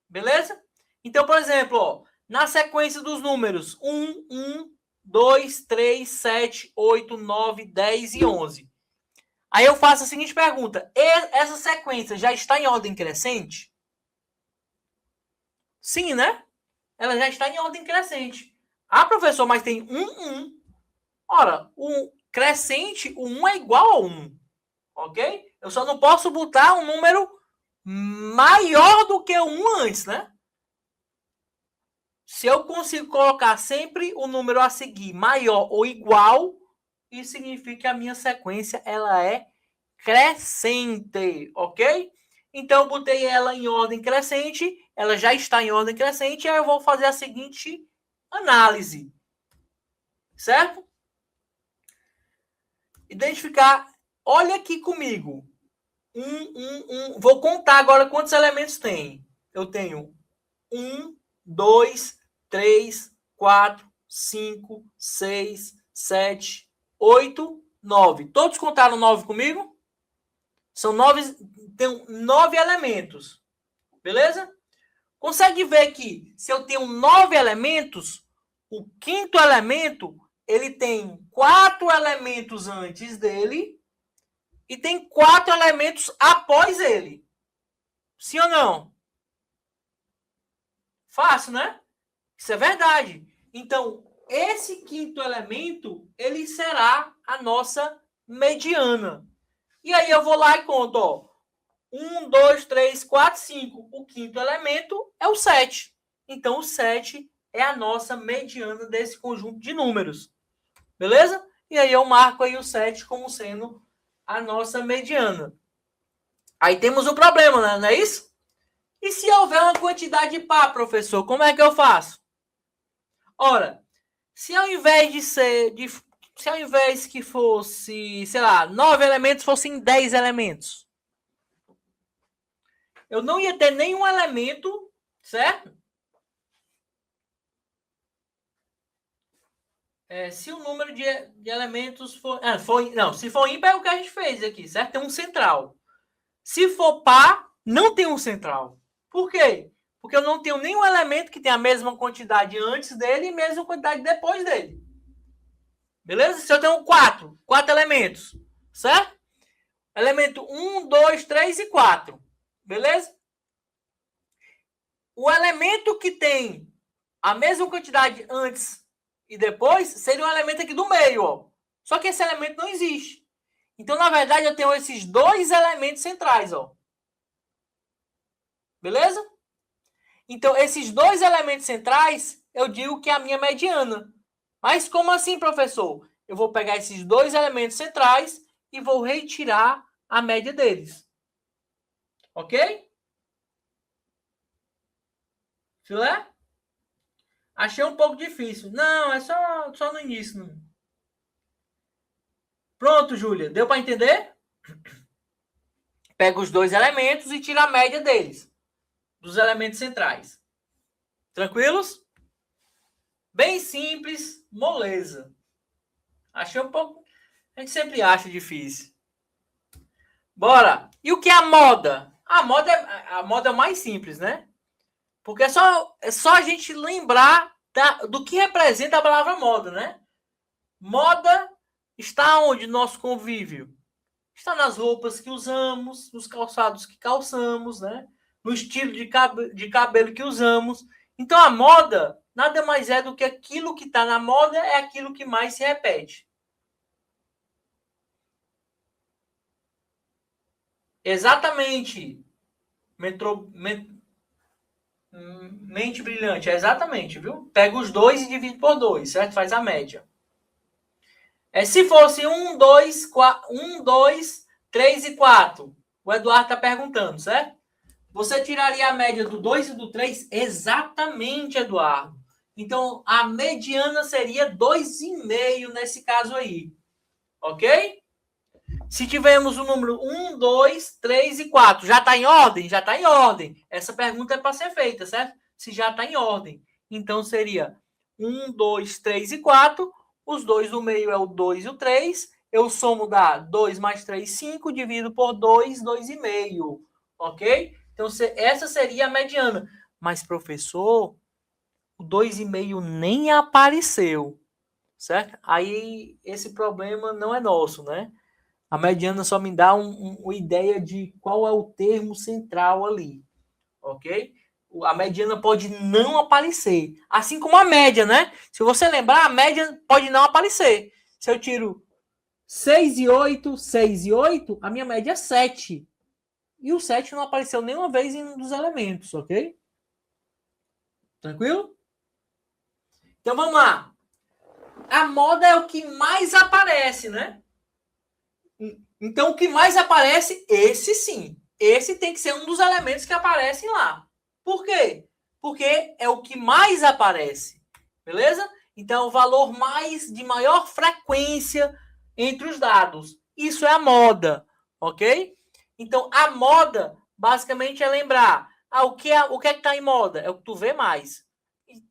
Beleza? Então, por exemplo, ó, na sequência dos números 1, 1, 2, 3, 7, 8, 9, 10 e 11. Aí eu faço a seguinte pergunta: essa sequência já está em ordem crescente? Sim, né? Ela já está em ordem crescente. Ah, professor, mas tem 1, 1. Ora, o crescente, o 1 é igual a 1. Ok? Eu só não posso botar um número maior do que o 1 antes, né? Se eu consigo colocar sempre o número a seguir maior ou igual, isso significa que a minha sequência ela é crescente, ok? Então, eu botei ela em ordem crescente, ela já está em ordem crescente, aí eu vou fazer a seguinte análise, certo? Identificar, olha aqui comigo, vou contar agora quantos elementos tem. Eu tenho 1, 2, 3, 4, 5, 6, 7, 8, 9. Todos contaram 9 comigo? São 9, tem 9 elementos. Beleza? Consegue ver que se eu tenho 9 elementos, o quinto elemento, ele tem 4 elementos antes dele e tem 4 elementos após ele. Sim ou não? Fácil, né? Isso é verdade. Então, esse quinto elemento, ele será a nossa mediana. E aí eu vou lá e conto, ó. 1, 2, 3, 4, 5. O quinto elemento é o 7. Então, o 7 é a nossa mediana desse conjunto de números. Beleza? E aí eu marco aí o 7 como sendo a nossa mediana. Aí temos o problema, né? Não é isso? E se houver uma quantidade par, professor, como é que eu faço? Ora, se ao invés de ser... se ao invés que fosse, sei lá, 9 elementos, fossem 10 elementos, eu não ia ter nenhum elemento, certo? Se o número de elementos for... não, se for ímpar é o que a gente fez aqui, certo? Tem um central. Se for par, não tem um central. Por quê? Porque eu não tenho nenhum elemento que tenha a mesma quantidade antes dele e a mesma quantidade depois dele. Beleza? Se eu tenho 4 elementos, certo? Elemento 1, 2, 3 e 4. Beleza? O elemento que tem a mesma quantidade antes e depois seria o elemento aqui do meio, ó. Só que esse elemento não existe. Então, na verdade, eu tenho esses dois elementos centrais, ó. Beleza? Então, esses dois elementos centrais, eu digo que é a minha mediana. Mas como assim, professor? Eu vou pegar esses dois elementos centrais e vou retirar a média deles. Ok? Filé? Achei um pouco difícil. Não, é só no início. Não. Pronto, Júlia. Deu para entender? Pega os dois elementos e tira a média deles. Dos elementos centrais. Tranquilos? Bem simples, moleza. Achei um pouco... A gente sempre acha difícil. Bora! E o que é a moda? A moda é mais simples, né? Porque é só a gente lembrar do que representa a palavra moda, né? Moda está onde nosso convívio? Está nas roupas que usamos, nos calçados que calçamos, né? No estilo de cabelo que usamos. Então, a moda nada mais é do que aquilo que está na moda é aquilo que mais se repete. Exatamente. Mente brilhante, exatamente, viu? Pega os dois e divide por 2, certo? Faz a média. Se fosse 1, 2, 3 e 4, o Eduardo está perguntando, certo? Você tiraria a média do 2 e do 3? Exatamente, Eduardo. Então, a mediana seria 2,5 nesse caso aí. Ok? Se tivermos o número 1, 2, 3 e 4, já está em ordem? Já está em ordem. Essa pergunta é para ser feita, certo? Se já está em ordem. Então, seria 1, 2, 3 e 4. Os dois do meio é o 2 e o 3. Eu somo dá 2 mais 3, 5. Divido por 2, 2,5. Ok? Então, essa seria a mediana. Mas, professor, o 2,5 nem apareceu. Certo? Aí, esse problema não é nosso, né? A mediana só me dá uma ideia de qual é o termo central ali, ok? A mediana pode não aparecer, assim como a média, né? Se você lembrar, a média pode não aparecer. Se eu tiro 6 e 8, 6 e 8, a minha média é 7. E o 7 não apareceu nenhuma vez em um dos elementos, ok? Tranquilo? Então vamos lá. A moda é o que mais aparece, né? Então, o que mais aparece, esse sim. Esse tem que ser um dos elementos que aparecem lá. Por quê? Porque é o que mais aparece. Beleza? Então, o valor de maior frequência entre os dados. Isso é a moda. Ok? Então, a moda, basicamente, é lembrar o que é que está em moda? É o que tu vê mais.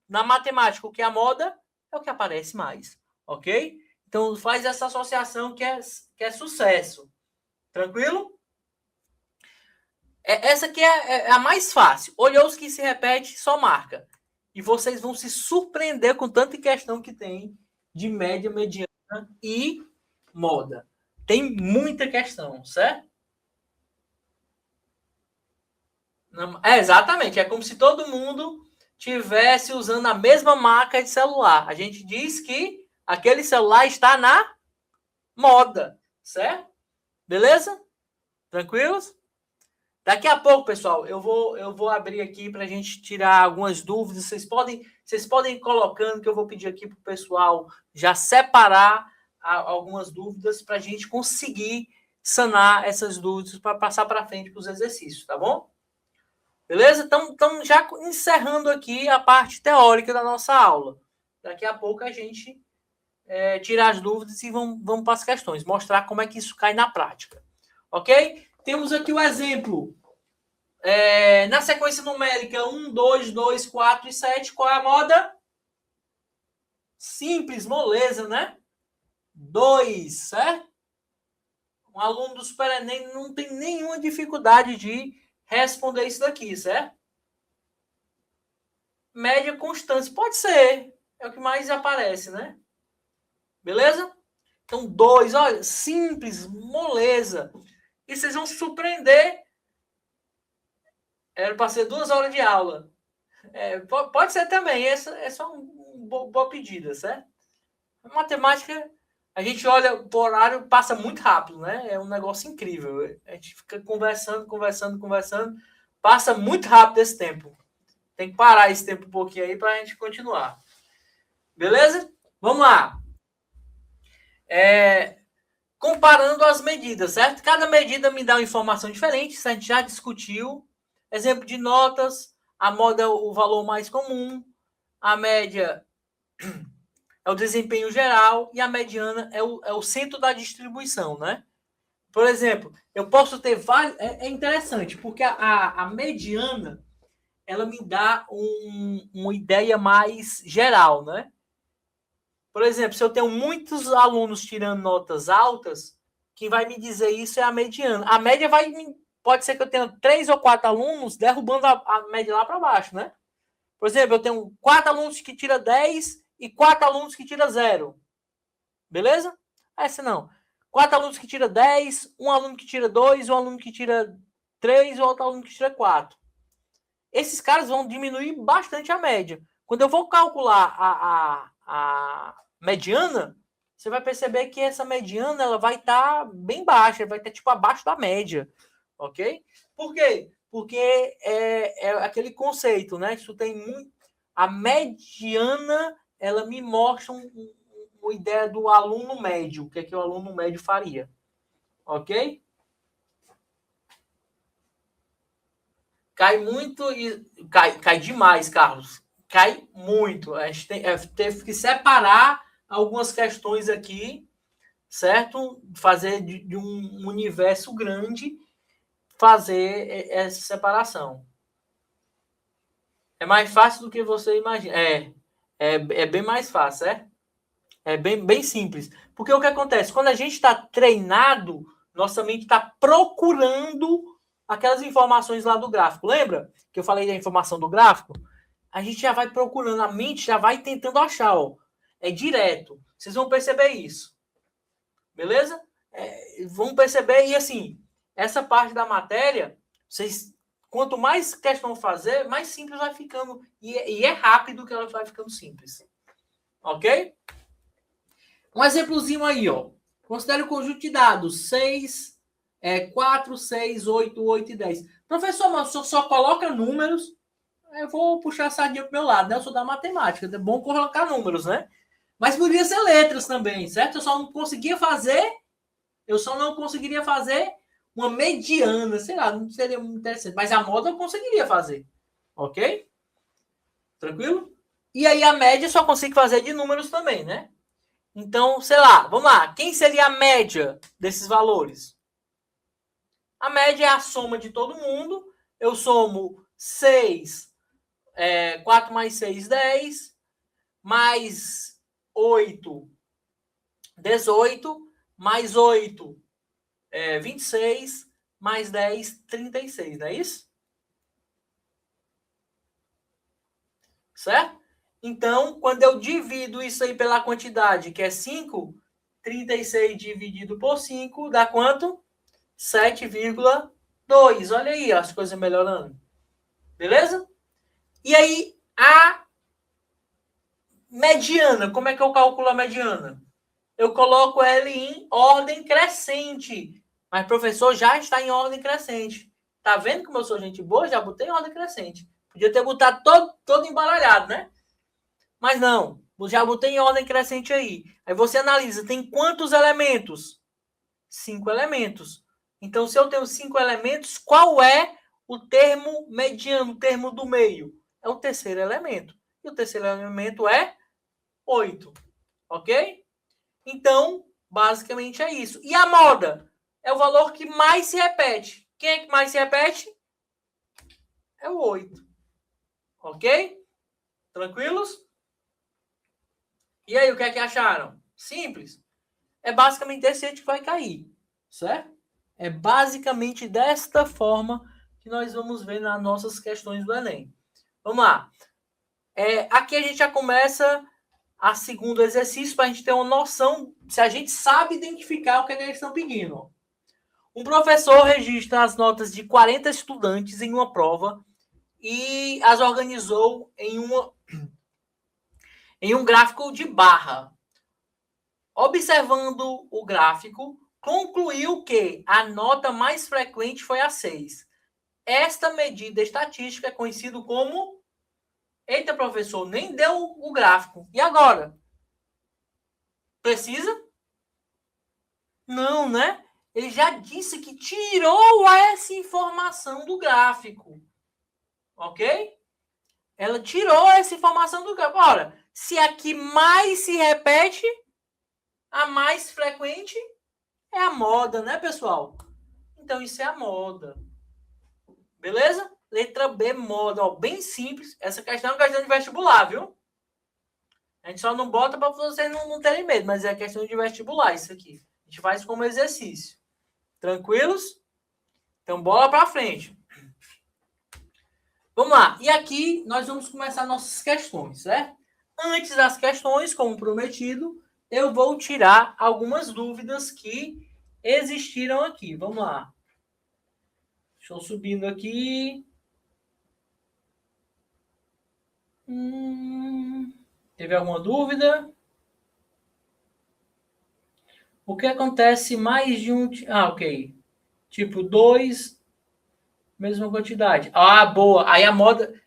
Na matemática, o que é a moda é o que aparece mais. Ok? Então, faz essa associação que é sucesso. Tranquilo? Essa aqui é a mais fácil. Olhou os que se repete, só marca. E vocês vão se surpreender com tanta questão que tem de média, mediana e moda. Tem muita questão, certo? Exatamente. É como se todo mundo tivesse usando a mesma marca de celular. A gente diz que aquele celular está na moda, certo? Beleza? Tranquilos? Daqui a pouco, pessoal, eu vou abrir aqui para a gente tirar algumas dúvidas. Vocês podem ir colocando que eu vou pedir aqui para o pessoal já separar algumas dúvidas para a gente conseguir sanar essas dúvidas para passar para frente para os exercícios, tá bom? Beleza? Estamos já encerrando aqui a parte teórica da nossa aula. Daqui a pouco a gente tira as dúvidas e vamos para as questões, mostrar como é que isso cai na prática. Ok? Temos aqui o exemplo. Na sequência numérica 1, 2, 2, 4 e 7, qual é a moda? Simples, moleza, né? 2, certo? Um aluno do Super Enem não tem nenhuma dificuldade de responder isso daqui, certo? Média constante, pode ser. É o que mais aparece, né? Beleza? Então, 2, olha, simples, moleza. E vocês vão se surpreender. Era para ser 2 horas de aula. Pode ser também, essa é só uma boa pedida, certo? A matemática, a gente olha o horário, passa muito rápido, né? É um negócio incrível. A gente fica conversando, passa muito rápido esse tempo. Tem que parar esse tempo um pouquinho aí para a gente continuar. Beleza? Vamos lá. Comparando as medidas, certo? Cada medida me dá uma informação diferente, isso a gente já discutiu. Exemplo de notas, a moda é o valor mais comum, a média é o desempenho geral e a mediana é o centro da distribuição, né? Por exemplo, eu posso ter vários... É interessante, porque a mediana, ela me dá uma ideia mais geral, né? Por exemplo, se eu tenho muitos alunos tirando notas altas, quem vai me dizer isso é a mediana. A média pode ser que eu tenha 3 ou 4 alunos derrubando a média lá para baixo, né? Por exemplo, eu tenho 4 alunos que tiram 10 e 4 alunos que tiram 0. Beleza? Essa não. 4 alunos que tiram 10, um aluno que tira 2, um aluno que tira 3 e outro aluno que tira 4. Esses caras vão diminuir bastante a média. Quando eu vou calcular a mediana, você vai perceber que essa mediana ela vai estar bem baixa, vai estar tipo abaixo da média. Ok? Por quê? Porque é aquele conceito, né? Isso tem muito. A mediana ela me mostra uma ideia do aluno médio, o que é que o aluno médio faria. Ok? Cai muito e cai demais, Carlos. cai muito. A gente teve que separar algumas questões aqui, certo? Fazer de um universo grande, fazer essa separação. É mais fácil do que você imagina. É bem mais fácil, É bem simples. Porque o que acontece? Quando a gente está treinado, nossa mente está procurando aquelas informações lá do gráfico. Lembra que eu falei da informação do gráfico? A gente já vai procurando, a mente já vai tentando achar, ó. É direto. Vocês vão perceber isso. Beleza? Vão perceber, e assim, essa parte da matéria, vocês, quanto mais questão fazer, mais simples vai ficando. E é rápido que ela vai ficando simples. Ok? Um exemplozinho aí, ó. Considere o conjunto de dados 4, 6, 8, 8 e 10. Professor, mas o senhor só coloca números. Eu vou puxar a sardinha pro meu lado, né? Eu sou da matemática, é bom colocar números, né? Mas podia ser letras também, certo? Eu só não conseguiria fazer uma mediana, sei lá, não seria muito interessante. Mas a moda eu conseguiria fazer, ok? Tranquilo? E aí a média eu só consigo fazer de números também, né? Então, sei lá, vamos lá. Quem seria a média desses valores? A média é a soma de todo mundo. Eu somo 6, 4 mais 6, 10, mais 8, 18, mais 8, 26, mais 10, 36, não é isso? Certo? Então, quando eu divido isso aí pela quantidade, que é 5, 36 dividido por 5 dá quanto? 7,2. Olha aí as coisas melhorando. Beleza? E aí, a mediana. Como é que eu calculo a mediana? Eu coloco ela em ordem crescente. Mas, professor, já está em ordem crescente. Tá vendo como eu sou gente boa? Já botei em ordem crescente. Podia ter botado todo embaralhado, né? Mas não. Já botei em ordem crescente aí. Aí você analisa. Tem quantos elementos? 5 elementos. Então, se eu tenho 5 elementos, qual é o termo mediano, o termo do meio? É o terceiro elemento. E o terceiro elemento é 8. Ok? Então, basicamente é isso. E a moda? É o valor que mais se repete. Quem é que mais se repete? É o 8. Ok? Tranquilos? E aí, o que é que acharam? Simples. É basicamente desse jeito que vai cair. Certo? É basicamente desta forma que nós vamos ver nas nossas questões do Enem. Vamos lá. Aqui a gente já começa a segundo exercício para a gente ter uma noção se a gente sabe identificar o que eles estão pedindo. Um professor registra as notas de 40 estudantes em uma prova e as organizou em um gráfico de barra. Observando o gráfico, concluiu que a nota mais frequente foi a 6. Esta medida estatística é conhecida como... Eita, professor, nem deu o gráfico. E agora? Precisa? Não, né? Ele já disse que tirou essa informação do gráfico. Ok? Ela tirou essa informação do gráfico. Ora, se a que mais se repete, a mais frequente é a moda, né, pessoal? Então, isso é a moda. Beleza? Letra B, moda. Ó, bem simples. Essa questão é uma questão de vestibular, viu? A gente só não bota para vocês não terem medo, mas é questão de vestibular isso aqui. A gente faz como exercício. Tranquilos? Então, bola para frente. Vamos lá. E aqui nós vamos começar nossas questões, certo? Antes das questões, como prometido, eu vou tirar algumas dúvidas que existiram aqui. Vamos lá. Estou subindo aqui. Teve alguma dúvida? O que acontece mais de um... ok. Tipo 2, mesma quantidade. Ah, boa. Aí a moda...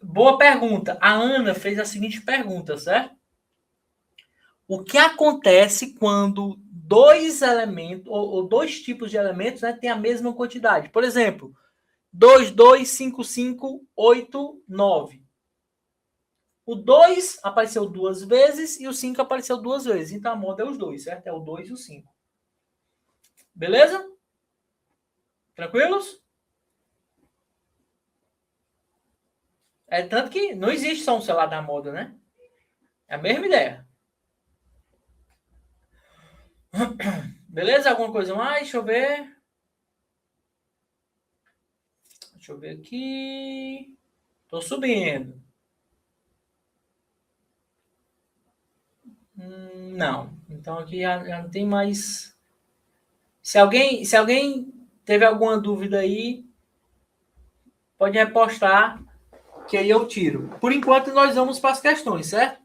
Boa pergunta. A Ana fez a seguinte pergunta, certo? O que acontece quando dois elementos, ou dois tipos de elementos, né, têm a mesma quantidade? Por exemplo, 2, 2, 5, 5, 8, 9. O 2 apareceu 2 vezes e o 5 apareceu 2 vezes. Então a moda é os dois, certo? É o 2 e o 5. Beleza? Tranquilos? É tanto que não existe só um celular da moda, né? É a mesma ideia. Beleza? Alguma coisa mais? Deixa eu ver. Deixa eu ver aqui. Tô subindo. Não. Então aqui já não tem mais. Se alguém teve alguma dúvida aí, pode repostar que aí eu tiro. Por enquanto nós vamos para as questões, certo?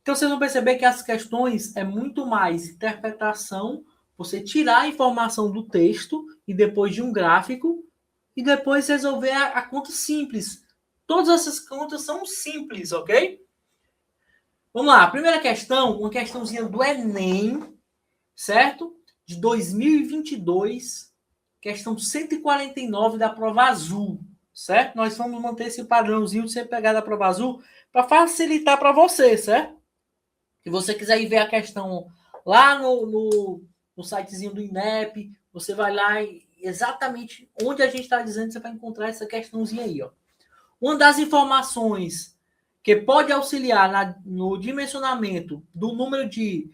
Então vocês vão perceber que as questões é muito mais interpretação, você tirar a informação do texto e depois de um gráfico e depois resolver a conta simples. Todas essas contas são simples, ok? Vamos lá, primeira questão, uma questãozinha do Enem, certo? De 2022, questão 149 da prova azul, certo? Nós vamos manter esse padrãozinho de você pegar da prova azul para facilitar para você, certo? Se você quiser ir ver a questão lá no sitezinho do INEP, você vai lá e exatamente onde a gente está dizendo, você vai encontrar essa questãozinha aí, ó. Uma das informações que pode auxiliar no dimensionamento do número de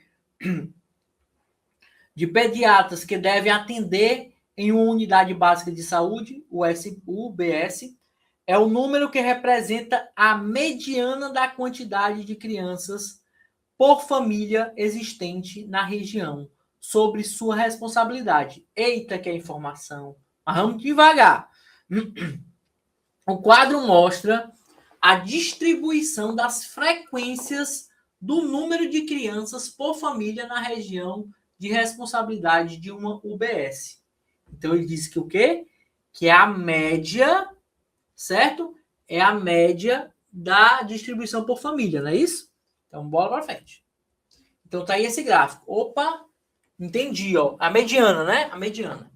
pediatras que devem atender em uma unidade básica de saúde, o UBS, é o número que representa a mediana da quantidade de crianças por família existente na região, sobre sua responsabilidade. Eita, que é informação. Mas vamos devagar. O quadro mostra a distribuição das frequências do número de crianças por família na região de responsabilidade de uma UBS. Então, ele diz que o quê? Que é a média, certo? É a média da distribuição por família, não é isso? Então, bola para frente. Então, tá aí esse gráfico. Opa, entendi, ó. A mediana, né? A mediana.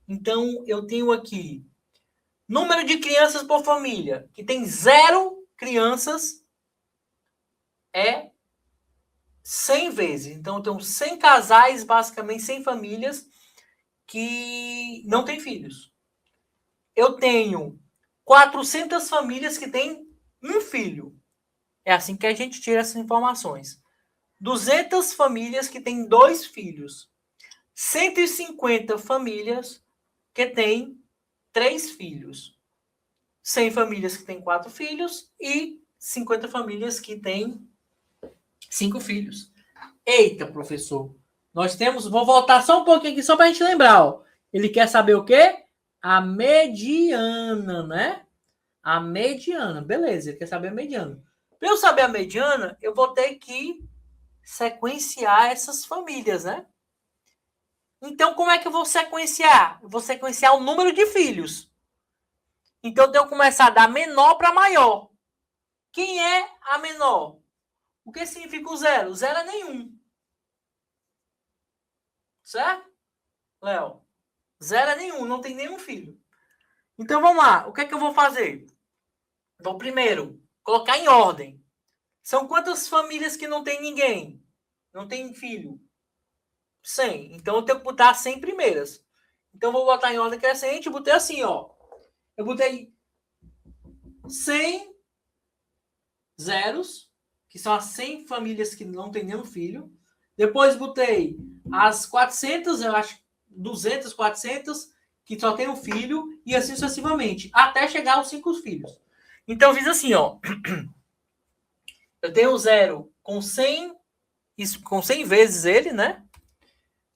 Então, eu tenho aqui número de crianças por família, que tem 0 crianças, é 100 vezes. Então, eu tenho 100 casais, basicamente 100 famílias, que não têm filhos. Eu tenho 400 famílias que têm um filho. É assim que a gente tira essas informações. 200 famílias que têm 2 filhos. 150 famílias que têm 3 filhos. 100 famílias que têm 4 filhos e 50 famílias que têm 5 filhos. Eita, professor. Nós temos... Vou voltar só um pouquinho aqui, só para a gente lembrar. Ó. Ele quer saber o quê? A mediana, né? A mediana. Beleza, ele quer saber a mediana. Para eu saber a mediana, eu vou ter que sequenciar essas famílias, né? Então, como é que eu vou sequenciar? Eu vou sequenciar o número de filhos. Então, eu tenho que começar da menor para maior. Quem é a menor? O que significa o 0? 0 é nenhum. Certo? Léo? 0 é nenhum, não tem nenhum filho. Então, vamos lá. O que é que eu vou fazer? Vou primeiro colocar em ordem. São quantas famílias que não tem ninguém? Não tem filho? 100. Então, eu tenho que botar 100 primeiras. Então, eu vou botar em ordem crescente. Botei assim, ó. Eu botei 100 zeros, que são as 100 famílias que não tem nenhum filho. Depois botei as 400, eu acho, 200, 400, que só tem um filho, e assim sucessivamente, até chegar aos 5 filhos. Então, eu fiz assim, ó. Eu tenho o 0 com 100, isso, com 100 vezes ele, né?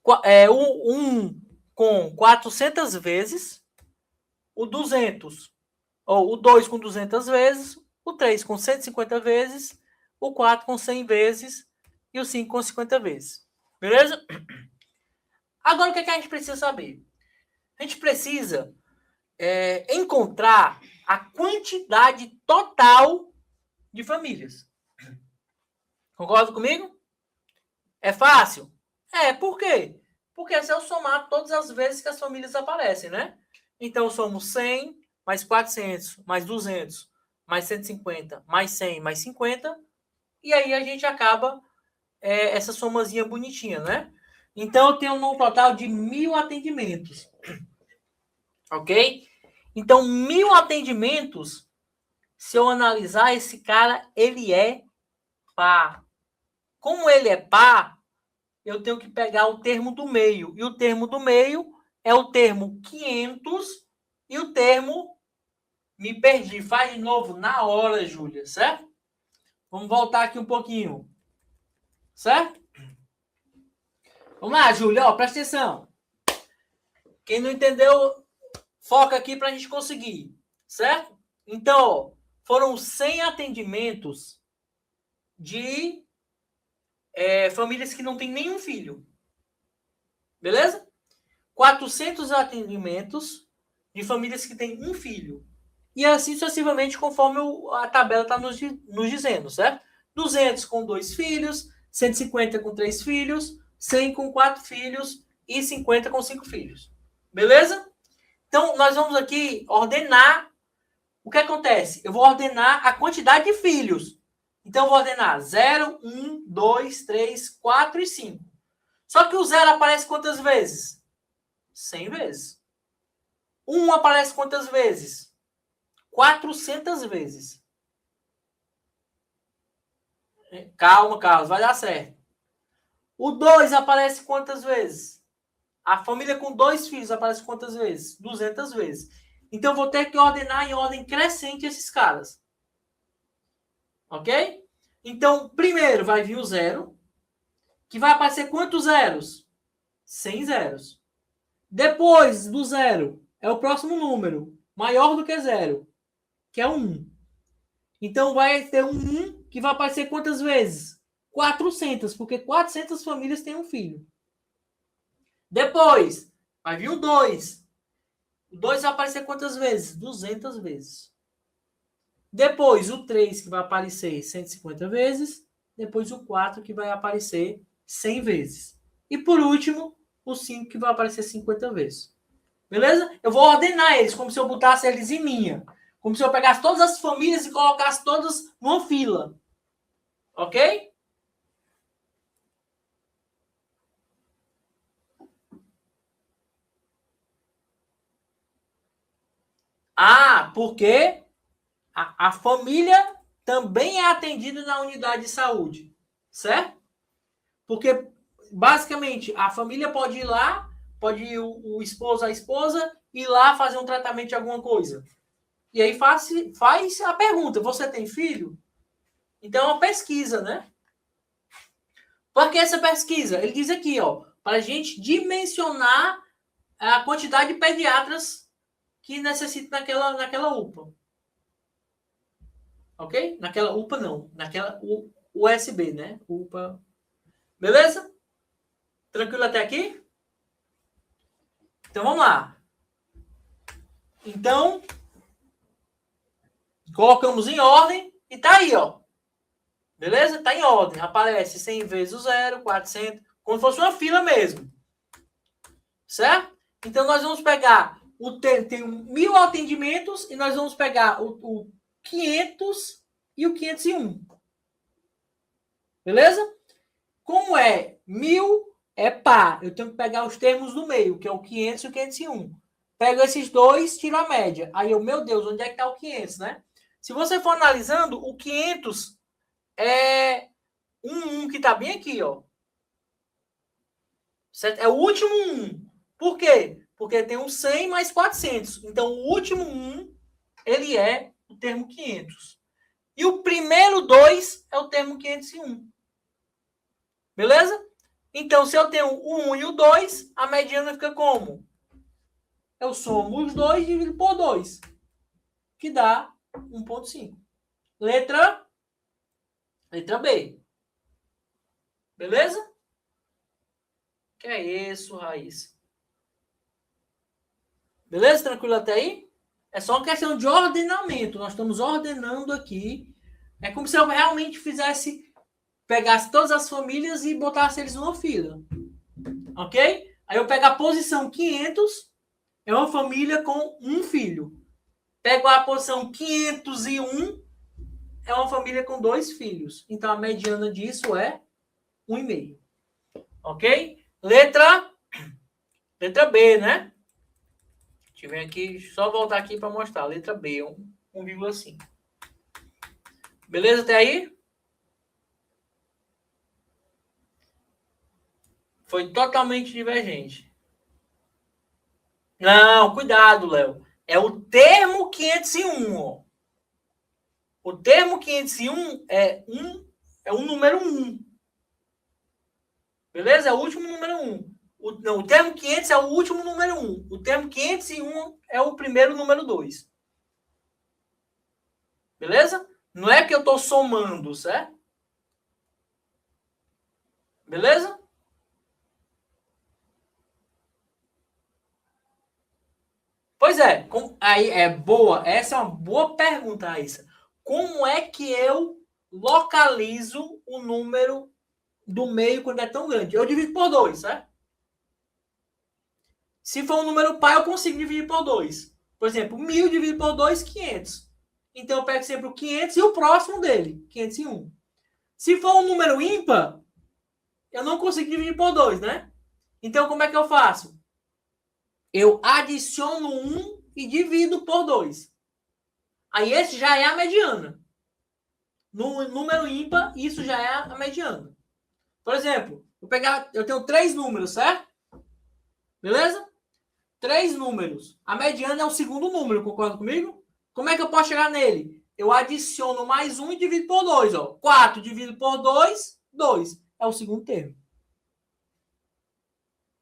O 1 com 400 vezes, o 200, ou o 2 com 200 vezes, o 3 com 150 vezes, o 4 com 100 vezes e o 5 com 50 vezes. Beleza? Agora, o que a gente precisa saber? A gente precisa encontrar a quantidade total de famílias. Concorda comigo? É fácil? Por quê? Porque se eu somar todas as vezes que as famílias aparecem, né? Então, somos 100, mais 400, mais 200, mais 150, mais 100, mais 50. E aí a gente acaba essa somazinha bonitinha, né? Então, eu tenho um total de 1.000 atendimentos. Ok? Então, 1.000 atendimentos, se eu analisar, esse cara, ele é par. Como ele é par, eu tenho que pegar o termo do meio. E o termo do meio é o termo 500 e o termo... Me perdi. Faz de novo na hora, Júlia, certo? Vamos voltar aqui um pouquinho. Certo? Vamos lá, Júlia. Ó, presta atenção. Quem não entendeu, foca aqui para a gente conseguir. Certo? Então, ó, foram 100 atendimentos de famílias que não têm nenhum filho. Beleza? 400 atendimentos de famílias que têm um filho. E assim sucessivamente, conforme a tabela está nos dizendo, certo? 200 com 2 filhos, 150 com 3 filhos, 100 com 4 filhos e 50 com 5 filhos. Beleza? Então, nós vamos aqui ordenar. O que acontece? Eu vou ordenar a quantidade de filhos. Então, eu vou ordenar 0, 1, 2, 3, 4 e 5. Só que o 0 aparece quantas vezes? 100 vezes. 1 aparece quantas vezes? 400 vezes. Calma, Carlos, vai dar certo. O 2 aparece quantas vezes? A família com 2 filhos aparece quantas vezes? 200 vezes. Então, eu vou ter que ordenar em ordem crescente esses caras. Ok? Então, primeiro vai vir o 0, que vai aparecer quantos zeros? 100 zeros. Depois do 0, é o próximo número, maior do que 0, que é o 1. Então, vai ter um 1 que vai aparecer quantas vezes? 400, porque 400 famílias têm um filho. Depois, vai vir o 2. O 2 vai aparecer quantas vezes? 200 vezes. Depois, o 3, que vai aparecer 150 vezes. Depois, o 4, que vai aparecer 100 vezes. E, por último, o 5, que vai aparecer 50 vezes. Beleza? Eu vou ordenar eles, como se eu botasse eles em linha. Como se eu pegasse todas as famílias e colocasse todas numa fila. Ok? Ah, porque a família também é atendida na unidade de saúde. Certo? Porque, basicamente, a família pode ir lá, pode ir o esposo, a esposa, ir lá fazer um tratamento de alguma coisa. E aí faz a pergunta, você tem filho? Então, é uma pesquisa, né? Por que essa pesquisa? Ele diz aqui, ó, para a gente dimensionar a quantidade de pediatras que necessita naquela UPA. Ok? Naquela UPA não, naquela USB, né? UPA. Beleza? Tranquilo até aqui? Então, vamos lá. Então, colocamos em ordem e tá aí, ó. Beleza? Tá em ordem. Aparece 100 vezes o 0, 400, como se fosse uma fila mesmo. Certo? Então, nós vamos pegar tem 1.000 atendimentos e nós vamos pegar o 500 e o 501. Beleza? Como é 1.000 é par, eu tenho que pegar os termos do meio, que é o 500 e o 501. Pego esses dois, tiro a média. Aí eu, meu Deus, onde é que tá o 500, né? Se você for analisando, o 500 é um que tá bem aqui, ó. Certo? É o último 1. Por quê? Porque tem um 100 mais 400. Então, o último 1, ele é o termo 500. E o primeiro 2 é o termo 501. Beleza? Então, se eu tenho o 1 e o 2, a mediana fica como? Eu somo os dois e divido por 2, que dá 1,5. Letra B. Beleza? Que é isso, Raíssa? Beleza? Tranquilo até aí? É só uma questão de ordenamento. Nós estamos ordenando aqui. É como se eu realmente pegasse todas as famílias e botasse eles numa fila. Ok? Aí eu pego a posição 500, é uma família com um filho. Pego a posição 501, é uma família com 2 filhos. Então, a mediana disso é 1,5. Ok? Letra B, né? Deixa eu ver aqui, só voltar aqui para mostrar. Letra B, 1,5. Beleza até aí? Foi totalmente divergente. Não, cuidado, Léo. É o termo 501, ó. O termo 501 é o número 1. Beleza? É o último número 1. O termo 500 é o último número 1. O termo 501 é o primeiro número 2. Beleza? Não é que eu estou somando, certo? Beleza? Pois é. Aí é boa. Essa é uma boa pergunta, Raíssa. Como é que eu localizo o número do meio quando é tão grande? Eu divido por 2, certo? Se for um número par, eu consigo dividir por 2. Por exemplo, 1.000 dividido por 2, 500. Então, eu pego sempre o 500 e o próximo dele, 501. Se for um número ímpar, eu não consigo dividir por 2, né? Então, como é que eu faço? Eu adiciono 1 e divido por 2. Aí, esse já é a mediana. No número ímpar, isso já é a mediana. Por exemplo, eu tenho 3 números, certo? Beleza? 3 números. A mediana é o segundo número, concorda comigo? Como é que eu posso chegar nele? Eu adiciono mais 1 e divido por 2. 4 dividido por 2, 2. É o segundo termo.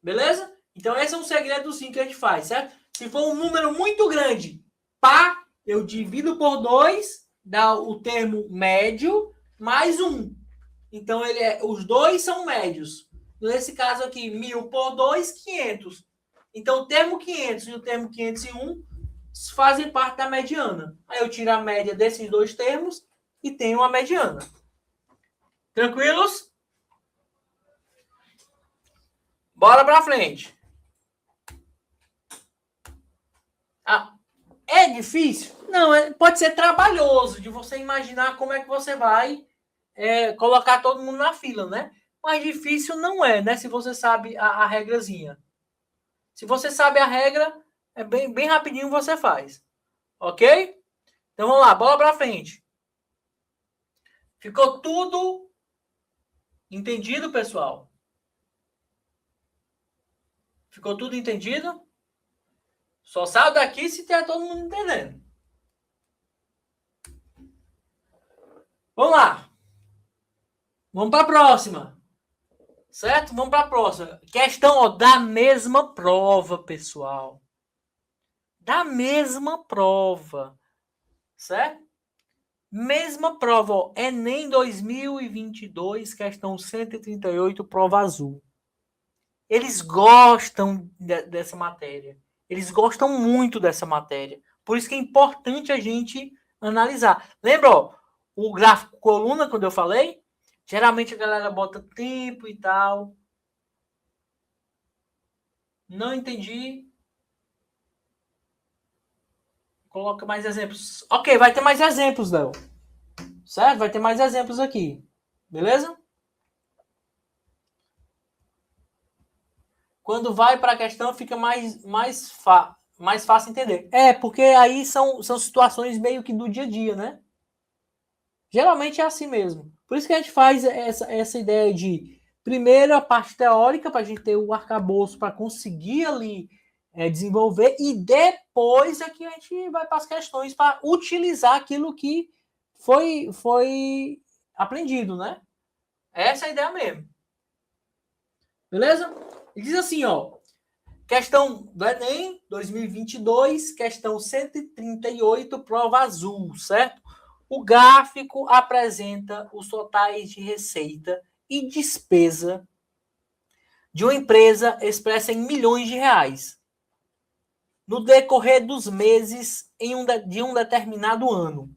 Beleza? Então, esse é um segredozinho que a gente faz, certo? Se for um número muito grande, pá, eu divido por 2, dá o termo médio, mais 1. Então, os dois são médios. Nesse caso aqui, 1.000 por 2, 500. Então, o termo 500 e o termo 501 fazem parte da mediana. Aí eu tiro a média desses dois termos e tenho a mediana. Tranquilos? Bora para frente. É difícil? Não, pode ser trabalhoso de você imaginar como é que você vai colocar todo mundo na fila, né? Mas difícil não é, né? Se você sabe a regrazinha. Se você sabe a regra, é bem rapidinho você faz. Ok? Então vamos lá, bola pra frente. Ficou tudo entendido, pessoal? Ficou tudo entendido? Só saio daqui se tiver todo mundo entendendo. Vamos lá. Vamos para a próxima. Certo? Vamos para a próxima. Questão da mesma prova, pessoal. Da mesma prova. Certo? Mesma prova. Enem 2022, questão 138, prova azul. Eles gostam dessa matéria. Eles gostam muito dessa matéria. Por isso que é importante a gente analisar. Lembra, o gráfico coluna, quando eu falei? Geralmente a galera bota tempo e tal. Não entendi. Coloca mais exemplos. Ok, vai ter mais exemplos, Léo. Certo? Vai ter mais exemplos aqui. Beleza? Quando vai para a questão, fica mais fácil entender. Porque aí são situações meio que do dia a dia, né? Geralmente é assim mesmo. Por isso que a gente faz essa ideia de, primeiro, a parte teórica, para a gente ter o arcabouço para conseguir ali desenvolver, e depois é que a gente vai para as questões para utilizar aquilo que foi aprendido, né? Essa é a ideia mesmo. Beleza? Ele diz assim, ó. Questão do Enem 2022, questão 138, prova azul, certo? O gráfico apresenta os totais de receita e despesa de uma empresa expressa em milhões de reais no decorrer dos meses de um determinado ano.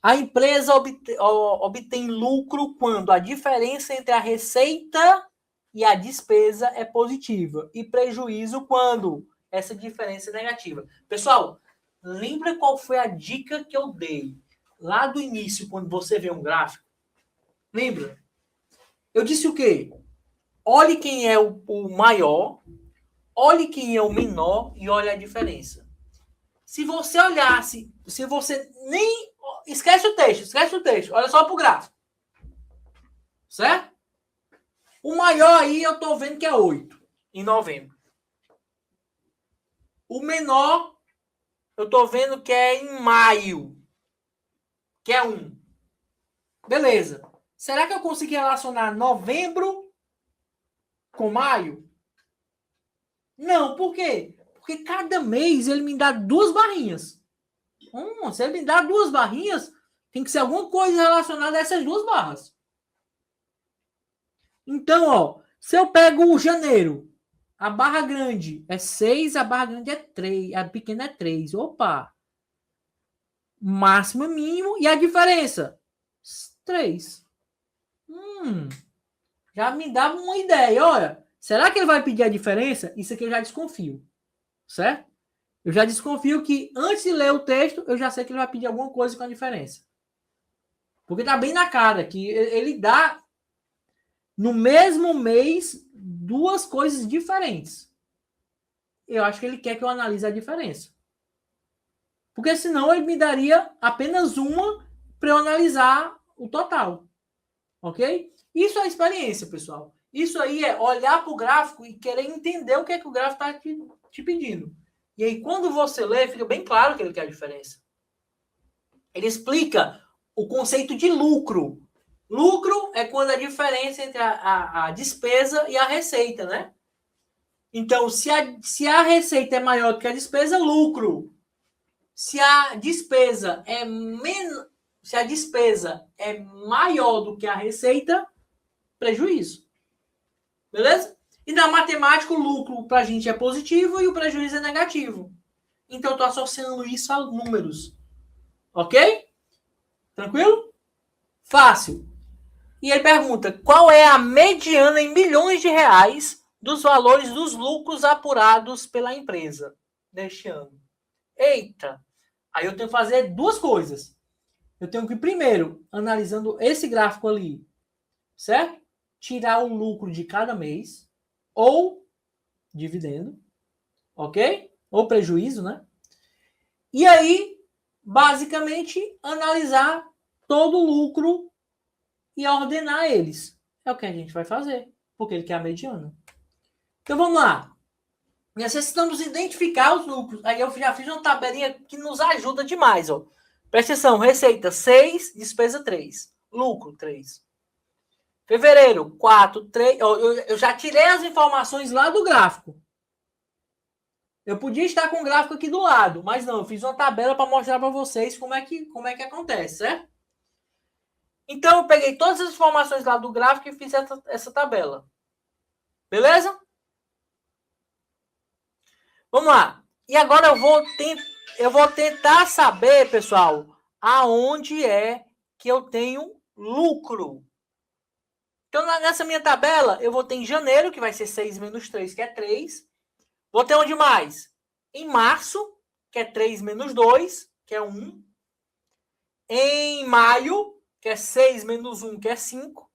A empresa obtém lucro quando a diferença entre a receita e a despesa é positiva e prejuízo quando essa diferença é negativa. Pessoal, lembra qual foi a dica que eu dei? lá do início, quando você vê um gráfico, lembra? Eu disse o quê? Olhe quem é o maior, olhe quem é o menor e olhe a diferença. Se você olhasse, se você nem... Esquece o texto. Olha só pro gráfico. Certo? O maior aí eu tô vendo que é 8 em novembro. O menor eu tô vendo que é em maio, que é 1. Beleza. Será que eu consegui relacionar novembro com maio? Não, por quê? Porque cada mês ele me dá 2 barrinhas. Se ele me dá 2 barrinhas, tem que ser alguma coisa relacionada a essas 2 barras. Então, ó, se eu pego o janeiro, a barra grande é 6, a barra grande é 3, a pequena é 3. Opa! Máximo e mínimo, e a diferença? 3. Já me dava uma ideia. Olha, será que ele vai pedir a diferença? Isso aqui eu já desconfio. Certo? Eu já desconfio que antes de ler o texto, eu já sei que ele vai pedir alguma coisa com a diferença. Porque tá bem na cara que ele dá no mesmo mês 2 coisas diferentes. Eu acho que ele quer que eu analise a diferença. Porque senão ele me daria apenas uma para eu analisar o total. Ok? Isso é experiência, pessoal. Isso aí é olhar para o gráfico e querer entender o que é que o gráfico está te pedindo. E aí, quando você lê, fica bem claro que ele quer a diferença. Ele explica o conceito de lucro. Lucro é quando a diferença entre a despesa e a receita, né? Então, se a receita é maior do que a despesa, lucro. Se a despesa é se a despesa é maior do que a receita, prejuízo. Beleza? E na matemática, o lucro para a gente é positivo e o prejuízo é negativo. Então, eu estou associando isso a números. Ok? Tranquilo? Fácil. E ele pergunta, qual é a mediana em milhões de reais dos valores dos lucros apurados pela empresa neste ano? Eita! Aí eu tenho que fazer 2 coisas. Eu tenho que, primeiro, analisando esse gráfico ali, certo? Tirar o lucro de cada mês, ou dividendo, ok? Ou prejuízo, né? E aí, basicamente, analisar todo o lucro e ordenar eles. É o que a gente vai fazer, porque ele quer a mediana. Então vamos lá. Necessitamos identificar os lucros. Aí eu já fiz uma tabelinha que nos ajuda demais, ó. Presta atenção, receita 6, despesa 3. Lucro 3. Fevereiro, 4, 3. Eu já tirei as informações lá do gráfico. Eu podia estar com o gráfico aqui do lado, mas não, eu fiz uma tabela para mostrar para vocês como é que acontece, certo? Então, eu peguei todas as informações lá do gráfico e fiz essa tabela. Beleza? Vamos lá. E agora eu vou tentar saber, pessoal, aonde é que eu tenho lucro. Então, nessa minha tabela, eu vou ter em janeiro, que vai ser 6 menos 3, que é 3. Vou ter onde mais? Em março, que é 3 menos 2, que é 1. Em maio, que é 6 menos 1, que é 5.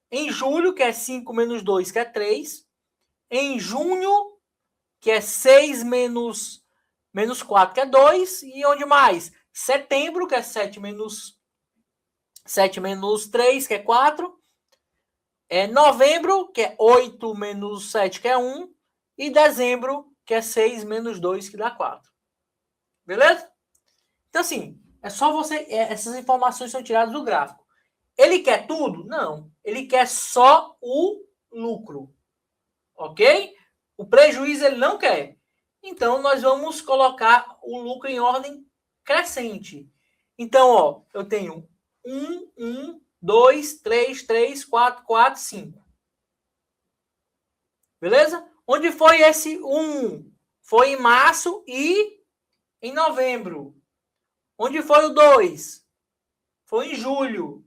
Em julho, que é 5 menos 2, que é 3. Em junho, que é 6 menos 4, que é 2. E onde mais? Setembro, que é 7 menos 3, que é 4. Novembro, que é 8 menos 7, que é 1. E dezembro, que é 6 menos 2, que dá 4. Beleza? Então, assim, é só você... essas informações são tiradas do gráfico. Ele quer tudo? Não. Ele quer só o lucro. Ok? O prejuízo ele não quer. Então, nós vamos colocar o lucro em ordem crescente. Então, ó, eu tenho 1, 2, 3, 3, 4, 4, 5. Beleza? Onde foi esse 1? Foi em março e em novembro. Onde foi o 2? Foi em julho.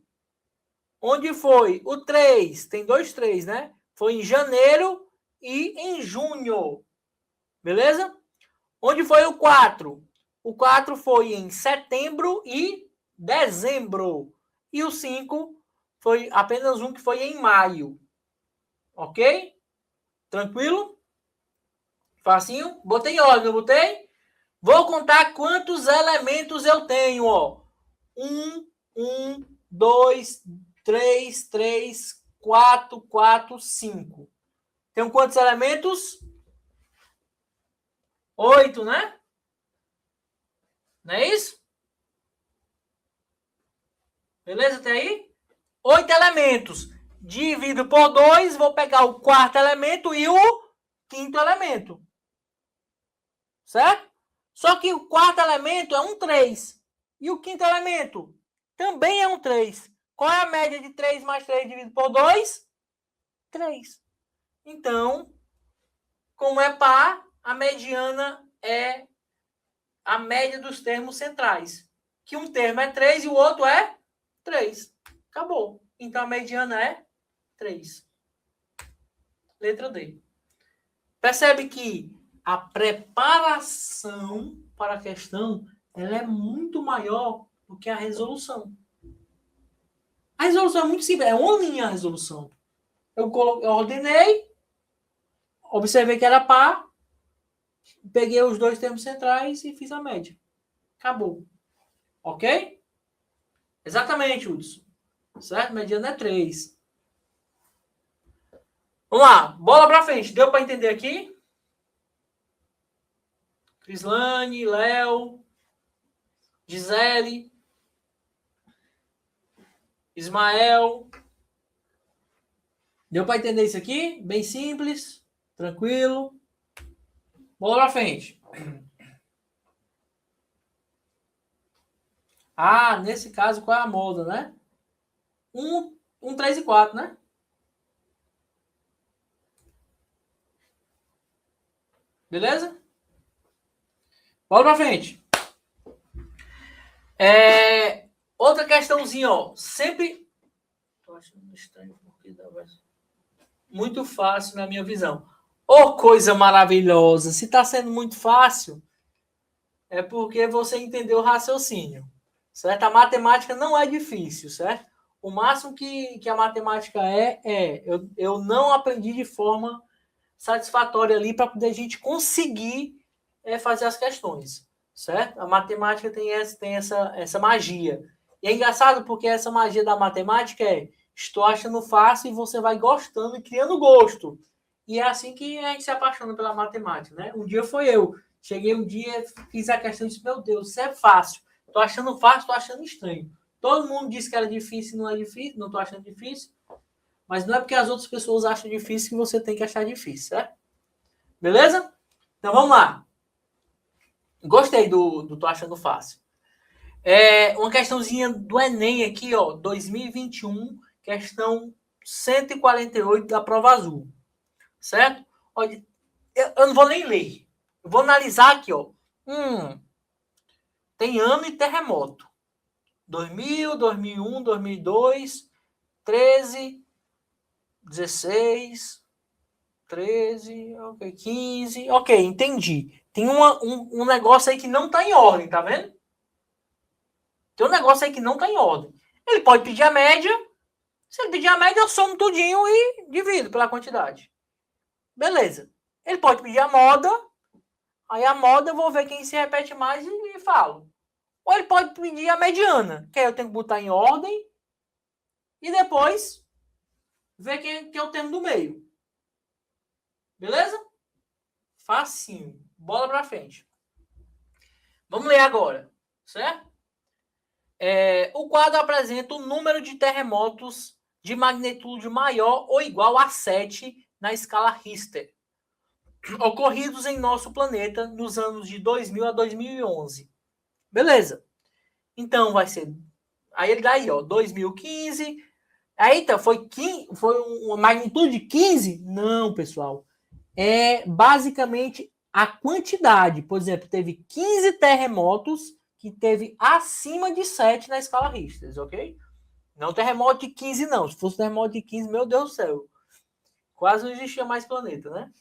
Onde foi o 3? Tem 2 3, né? Foi em janeiro e em junho. Beleza? Onde foi o 4? O 4 foi em setembro e dezembro. E o 5 foi apenas um que foi em maio. Ok? Tranquilo? Facinho? Botei em ordem, não botei? Vou contar quantos elementos eu tenho, ó. 2, 3, 4, 5. Tenho quantos elementos? 8, né? Não é isso? Beleza até aí? 8 elementos. Divido por 2, vou pegar o quarto elemento e o quinto elemento. Certo? Só que o quarto elemento é um 3. E o quinto elemento também é um 3. Qual é a média de 3 mais 3 dividido por 2? 3. Então, como é par, a mediana é a média dos termos centrais. Que um termo é 3 e o outro é 3. Acabou. Então, a mediana é 3. Letra D. Percebe que a preparação para a questão ela é muito maior do que a resolução. A resolução é muito simples. É uma linha a resolução. Eu ordenei, observei que era par, peguei os dois termos centrais e fiz a média. Acabou. Ok? Exatamente, Hudson. Certo? Mediana é 3. Vamos lá. Bola pra frente. Deu para entender aqui? Crislane, Léo, Gisele, Ismael. Deu para entender isso aqui? Bem simples. Tranquilo. Bola pra frente. Ah, nesse caso, qual é a moda, né? 3 e 4, né? Beleza? Bola pra frente. Outra questãozinha, ó. Sempre... Tô achando estranho porque dá muito fácil na minha visão. Ô, coisa maravilhosa. Se tá sendo muito fácil, é porque você entendeu o raciocínio. Certo? A matemática não é difícil, certo? O máximo que a matemática eu não aprendi de forma satisfatória ali para poder a gente conseguir fazer as questões, certo? A matemática tem essa magia. E é engraçado porque essa magia da matemática estou achando fácil e você vai gostando e criando gosto. E é assim que a gente se apaixona pela matemática, né? Um dia foi eu. Cheguei um dia, fiz a questão e disse, meu Deus, isso é fácil. Tô achando fácil, tô achando estranho. Todo mundo disse que era difícil, não é difícil, não tô achando difícil. Mas não é porque as outras pessoas acham difícil que você tem que achar difícil, certo? Beleza? Então vamos lá. Gostei do tô achando fácil. Uma questãozinha do Enem aqui, ó, 2021, questão 148 da prova azul. Certo? Olha, eu não vou nem ler. Eu vou analisar aqui, ó. Tem ano e terremoto. 2000, 2001, 2002, 13, 16, 13, ok, 15. Ok, entendi. Tem um negócio aí que não tá em ordem, tá vendo? Tem um negócio aí que não tá em ordem. Ele pode pedir a média. Se ele pedir a média, eu somo tudinho e divido pela quantidade. Beleza. Ele pode pedir a moda. Aí a moda eu vou ver quem se repete mais e falo. Ou ele pode pedir a mediana, que aí eu tenho que botar em ordem e depois ver quem é o termo do meio. Beleza? Facinho. Bola pra frente. Vamos ler agora, certo? O quadro apresenta o número de terremotos de magnitude maior ou igual a 7 na escala Richter, ocorridos em nosso planeta nos anos de 2000 a 2011. Beleza. Então vai ser... Aí ele dá aí, ó, 2015. Aí então, foi uma magnitude de 15? Não, pessoal. É basicamente a quantidade. Por exemplo, teve 15 terremotos que teve acima de 7 na escala Richter, ok? Não terremoto de 15, não. Se fosse terremoto de 15, meu Deus do céu. Quase não existia mais planeta, né?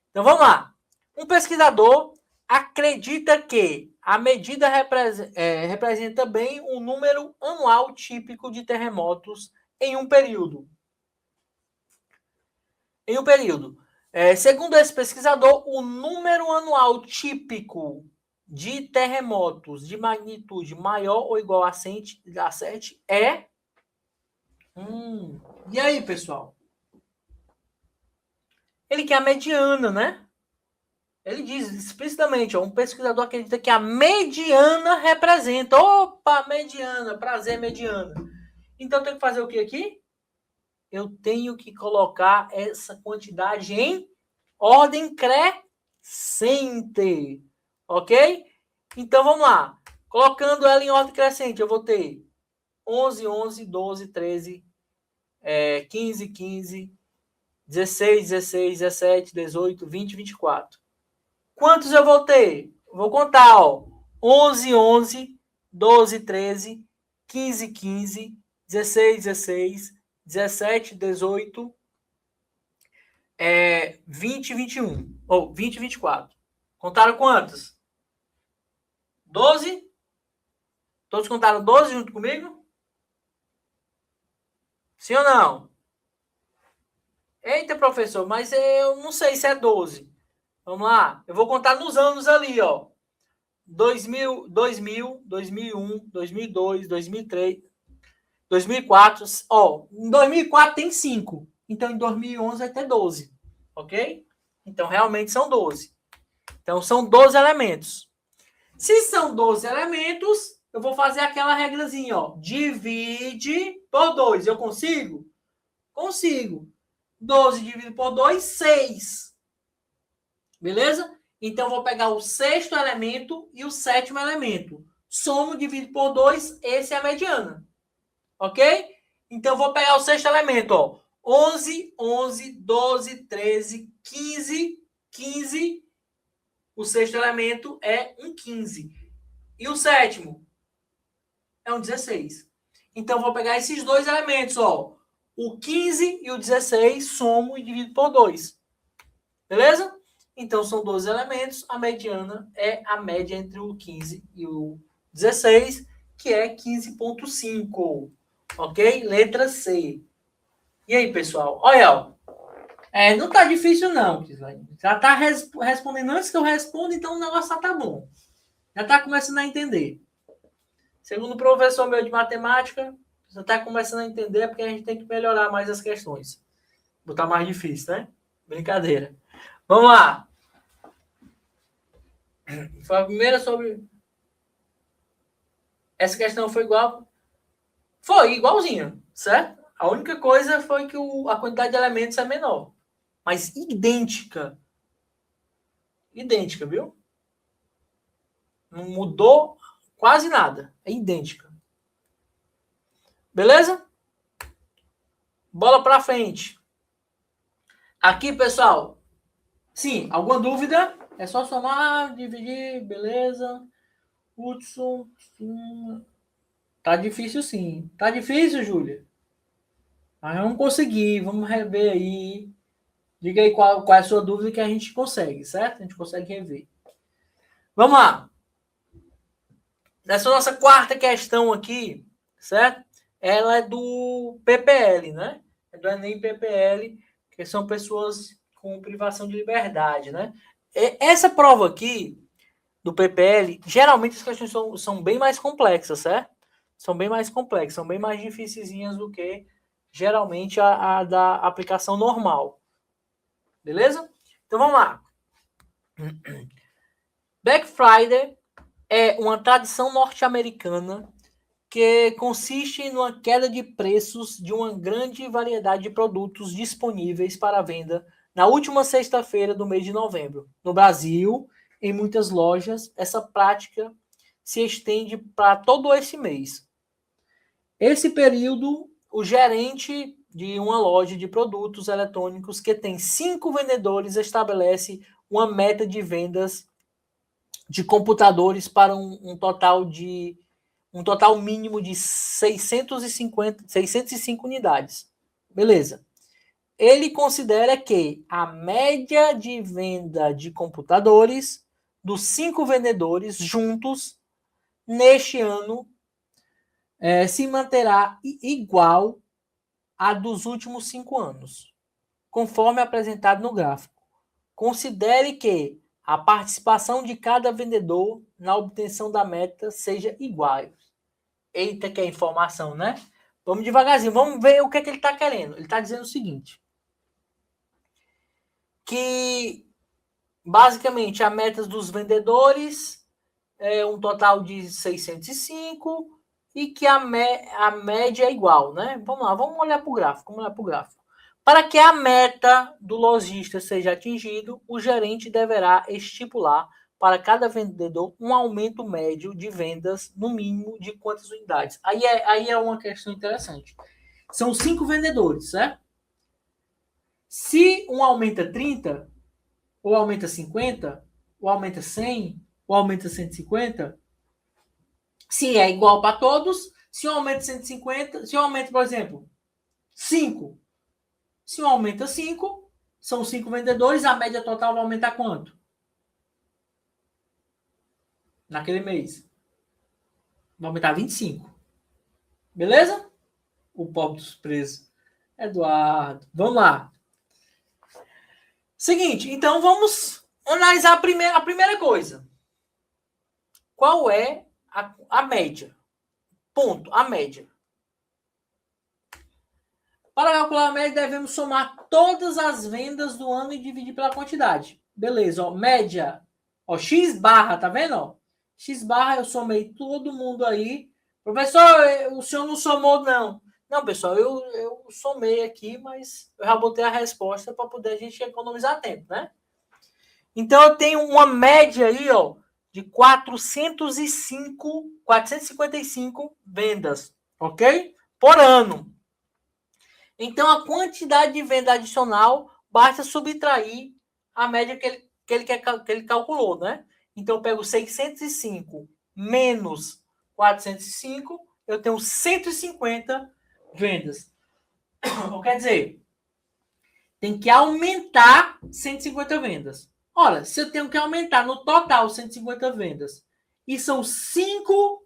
Então vamos lá. Um pesquisador acredita que A medida representa bem o número anual típico de terremotos em um período. Segundo esse pesquisador, o número anual típico de terremotos de magnitude maior ou igual a 7 é... E aí, pessoal? Ele quer a mediana, né? Ele diz explicitamente, um pesquisador acredita que a mediana representa... Opa, mediana, prazer, mediana. Então, eu tenho que fazer o que aqui? Eu tenho que colocar essa quantidade em ordem crescente, ok? Então, vamos lá. Colocando ela em ordem crescente, eu vou ter 11, 11, 12, 13, 15, 15, 16, 16, 17, 18, 20, 24. Quantos eu vou ter? Vou contar, ó. 11, 11, 12, 13, 15, 15, 16, 16, 17, 18, 20, 21. Ou 20, 24. Contaram quantos? 12? Todos contaram 12 junto comigo? Sim ou não? Eita, professor, mas eu não sei se é 12. Vamos lá. Eu vou contar nos anos ali, ó. 2000, 2000, 2001, 2002, 2003, 2004. Ó, em 2004 tem 5. Então, em 2011 vai ter 12. Ok? Então, realmente são 12. Então, são 12 elementos. Se são 12 elementos, eu vou fazer aquela regrazinha, ó. Divide por 2. Eu consigo? Consigo. 12 dividido por 2, 6. Beleza? Então, eu vou pegar o sexto elemento e o sétimo elemento. Somo, dividido por 2, esse é a mediana. Ok? Então, eu vou pegar o sexto elemento, ó. 11, 11, 12, 13, 15, 15. O sexto elemento é um 15. E o sétimo é um 16. Então, eu vou pegar esses dois elementos, ó. O 15 e o 16, somo e divido por 2. Beleza? Então, são 12 elementos. A mediana é a média entre o 15 e o 16, que é 15,5. Ok? Letra C. E aí, pessoal? Olha, ó. Não tá difícil, não, Kislaine. Já tá respondendo antes que eu responda, então o negócio tá bom. Já tá começando a entender. Segundo o professor meu de matemática, já tá começando a entender porque a gente tem que melhorar mais as questões. Botar mais difícil, né? Brincadeira. Vamos lá. Foi a primeira sobre... Essa questão foi igual... Foi igualzinha, certo? A única coisa foi que a quantidade de elementos é menor. Mas idêntica. Idêntica, viu? Não mudou quase nada. É idêntica. Beleza? Bola pra frente. Aqui, pessoal. Sim, alguma dúvida? É só somar, dividir, beleza. Hudson. Tá difícil sim. Tá difícil, Júlia? Mas vamos conseguir. Vamos rever aí. Diga aí qual é a sua dúvida que a gente consegue, certo? A gente consegue rever. Vamos lá. Nessa nossa quarta questão aqui, certo? Ela é do PPL, né? É do Enem PPL, que são pessoas com privação de liberdade, né? Essa prova aqui, do PPL, geralmente as questões são bem mais complexas, certo? São bem mais complexas, são bem mais dificilzinhas do que, geralmente, a da aplicação normal. Beleza? Então, vamos lá. Black Friday é uma tradição norte-americana que consiste numa queda de preços de uma grande variedade de produtos disponíveis para venda na última sexta-feira do mês de novembro. No Brasil, em muitas lojas, essa prática se estende para todo esse mês. Esse período, o gerente de uma loja de produtos eletrônicos que tem 5 vendedores estabelece uma meta de vendas de computadores para um total mínimo de 605 unidades. Beleza. Ele considera que a média de venda de computadores dos 5 vendedores juntos neste ano se manterá igual à dos últimos 5 anos, conforme apresentado no gráfico. Considere que a participação de cada vendedor na obtenção da meta seja igual. Eita, que é informação, né? Vamos devagarzinho, vamos ver o que ele está querendo. Ele está dizendo o seguinte, que basicamente a meta dos vendedores é um total de 605 e que a média é igual, né? Vamos lá, vamos olhar para o gráfico, Para que a meta do lojista seja atingido, o gerente deverá estipular para cada vendedor um aumento médio de vendas, no mínimo, de quantas unidades. Aí é uma questão interessante. São 5 vendedores, certo? Se um aumenta 30, ou aumenta 50, ou aumenta 100, ou aumenta 150, se é igual para todos, se um aumenta 150, se um aumenta, por exemplo, 5, se um aumenta 5, são 5 vendedores, a média total vai aumentar quanto? Naquele mês. Vai aumentar 25. Beleza? O pobre dos presos. Eduardo. Vamos lá. Seguinte, então vamos analisar a primeira coisa. Qual é a média? Ponto, a média. Para calcular a média, devemos somar todas as vendas do ano e dividir pela quantidade. Beleza, ó, média. Ó, X barra, tá vendo? Ó? X barra, eu somei todo mundo aí. Professor, o senhor não somou, não. Não, pessoal, eu somei aqui, mas eu já botei a resposta para poder a gente economizar tempo, né? Então, eu tenho uma média aí, ó, de 455 vendas, ok? Por ano. Então, a quantidade de venda adicional basta subtrair a média que ele calculou, né? Então, eu pego 605 menos 405, eu tenho 150 vendas. Quer dizer, tem que aumentar 150 vendas. Ora, se eu tenho que aumentar no total 150 vendas e são 5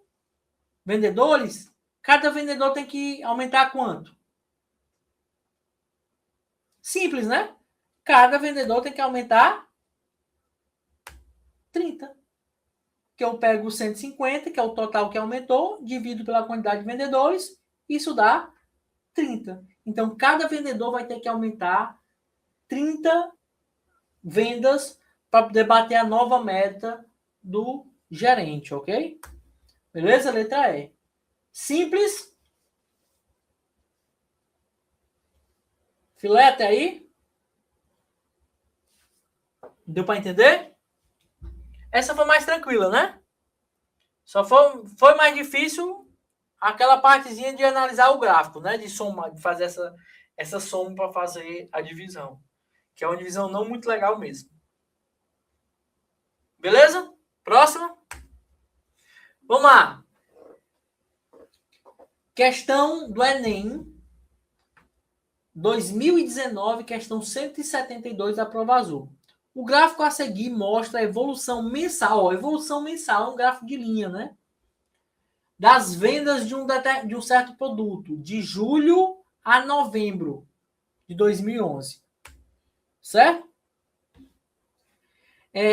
vendedores, cada vendedor tem que aumentar quanto? Simples, né? Cada vendedor tem que aumentar 30. Que eu pego 150, que é o total que aumentou, divido pela quantidade de vendedores, isso dá 30. Então, cada vendedor vai ter que aumentar 30 vendas para poder bater a nova meta do gerente, ok? Beleza? Letra E. Simples. Filé até aí? Deu para entender? Essa foi mais tranquila, né? Só foi mais difícil aquela partezinha de analisar o gráfico, né? De somar, de fazer essa soma para fazer a divisão. Que é uma divisão não muito legal mesmo. Beleza? Próxima. Vamos lá. Questão do Enem 2019, questão 172 da prova azul. O gráfico a seguir mostra a evolução mensal. Ó, evolução mensal é um gráfico de linha, né? Das vendas de um certo produto, de julho a novembro de 2011. Certo?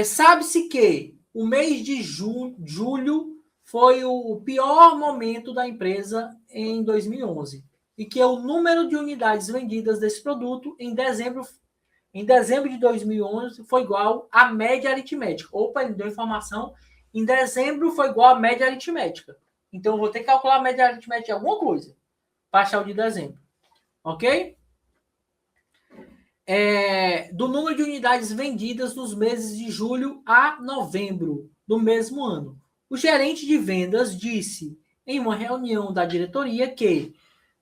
Sabe-se que o mês de julho foi o pior momento da empresa em 2011 e que o número de unidades vendidas desse produto em dezembro de 2011 foi igual à média aritmética. Opa, ele deu informação. Em dezembro foi igual à média aritmética. Então, eu vou ter que calcular a média aritmética de alguma coisa para achar o de dezembro. Ok? Do número de unidades vendidas nos meses de julho a novembro do mesmo ano. O gerente de vendas disse em uma reunião da diretoria que,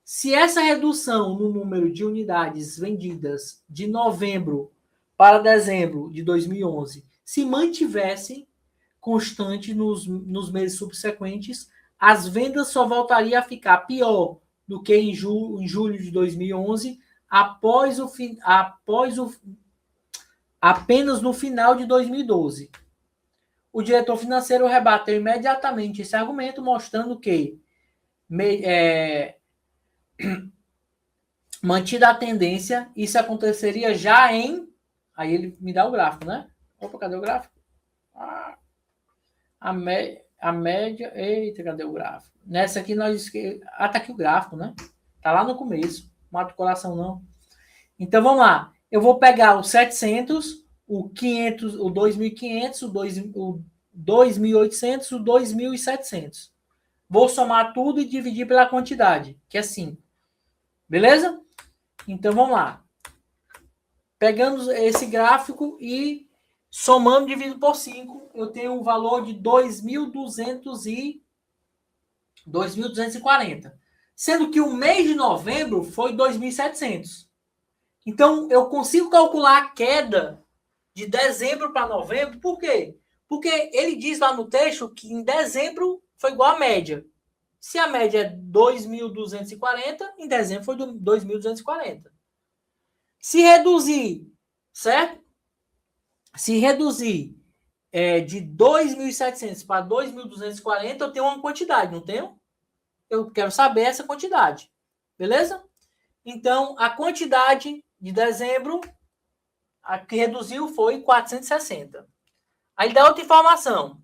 se essa redução no número de unidades vendidas de novembro para dezembro de 2011 se mantivesse constante nos meses subsequentes, as vendas só voltariam a ficar pior do que em julho de 2011, apenas no final de 2012. O diretor financeiro rebateu imediatamente esse argumento, mostrando que mantida a tendência, isso aconteceria já em... Aí ele me dá o gráfico, né? Opa, cadê o gráfico? A média... Eita, cadê o gráfico? Nessa aqui nós... tá aqui o gráfico, né? Tá lá no começo. Mata o coração, não. Então, vamos lá. Eu vou pegar o 700, o 500, o 2.500, o 2.800, o 2.700. Vou somar tudo e dividir pela quantidade, que é 5. Beleza? Então, vamos lá. Pegando esse gráfico e somando dividido por 5, eu tenho um valor de 2.240. Sendo que o mês de novembro foi 2.700. Então, eu consigo calcular a queda de dezembro para novembro. Por quê? Porque ele diz lá no texto que em dezembro foi igual à média. Se a média é 2.240, em dezembro foi 2.240. Se reduzir, certo? Se reduzir de 2.700 para 2.240, eu tenho uma quantidade, não tenho? Eu quero saber essa quantidade. Beleza? Então, a quantidade de dezembro, a que reduziu foi 460. Aí dá outra informação.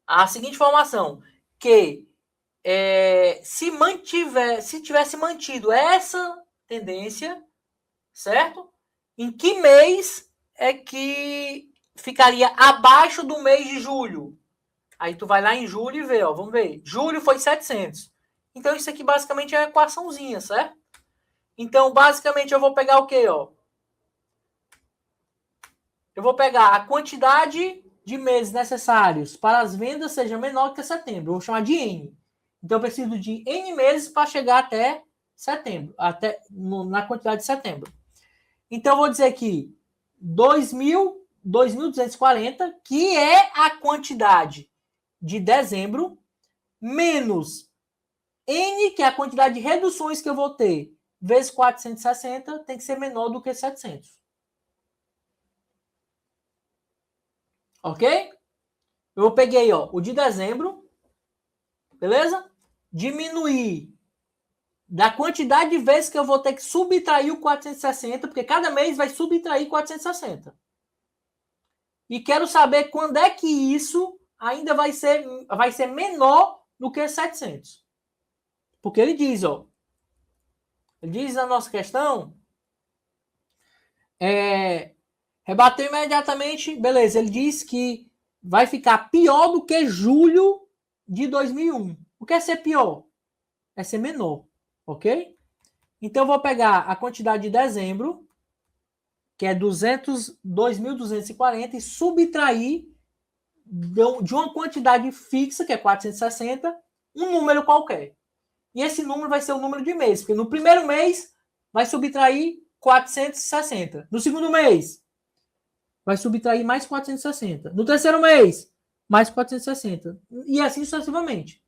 A seguinte informação, que se tivesse mantido essa tendência, certo? Em que mês é que ficaria abaixo do mês de julho? Aí tu vai lá em julho e vê, ó, vamos ver. Julho foi 700. Então isso aqui basicamente é uma equaçãozinha, certo? Então basicamente eu vou pegar o quê, ó? Eu vou pegar a quantidade de meses necessários para as vendas seja menor que setembro. Eu vou chamar de N. Então eu preciso de N meses para chegar até setembro, na quantidade de setembro. Então eu vou dizer que 2.240, que é a quantidade de dezembro, menos N, que é a quantidade de reduções que eu vou ter, vezes 460, tem que ser menor do que 700. Ok? Eu peguei, ó, o de dezembro, beleza? Diminuir da quantidade de vezes que eu vou ter que subtrair o 460, porque cada mês vai subtrair 460. E quero saber quando é que isso ainda vai ser menor do que 700. Porque ele diz, ó, ele diz na nossa questão, rebateu imediatamente, beleza, ele diz que vai ficar pior do que julho de 2001. O que é ser pior? É ser menor, ok? Então eu vou pegar a quantidade de dezembro, que é 2.240, e subtrair de uma quantidade fixa, que é 460, um número qualquer. E esse número vai ser o número de mês, porque no primeiro mês vai subtrair 460. No segundo mês, vai subtrair mais 460. No terceiro mês, mais 460. E assim sucessivamente.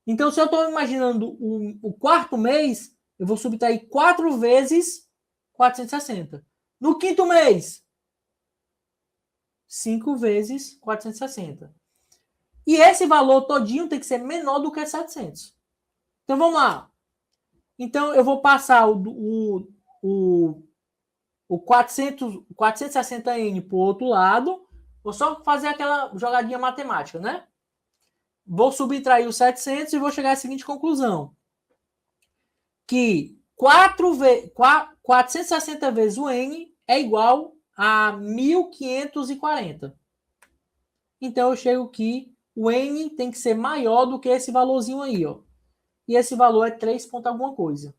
Então, se eu estou imaginando o quarto mês, eu vou subtrair 4 vezes 460. No quinto mês, 5 vezes 460. E esse valor todinho tem que ser menor do que 700. Então, vamos lá. Então, eu vou passar o 460N para o outro lado. Vou só fazer aquela jogadinha matemática, né? Vou subtrair os 700 e vou chegar à seguinte conclusão. Que 460 vezes o N é igual a 1.540. Então, eu chego que o N tem que ser maior do que esse valorzinho aí, ó. E esse valor é 3 ponto alguma coisa.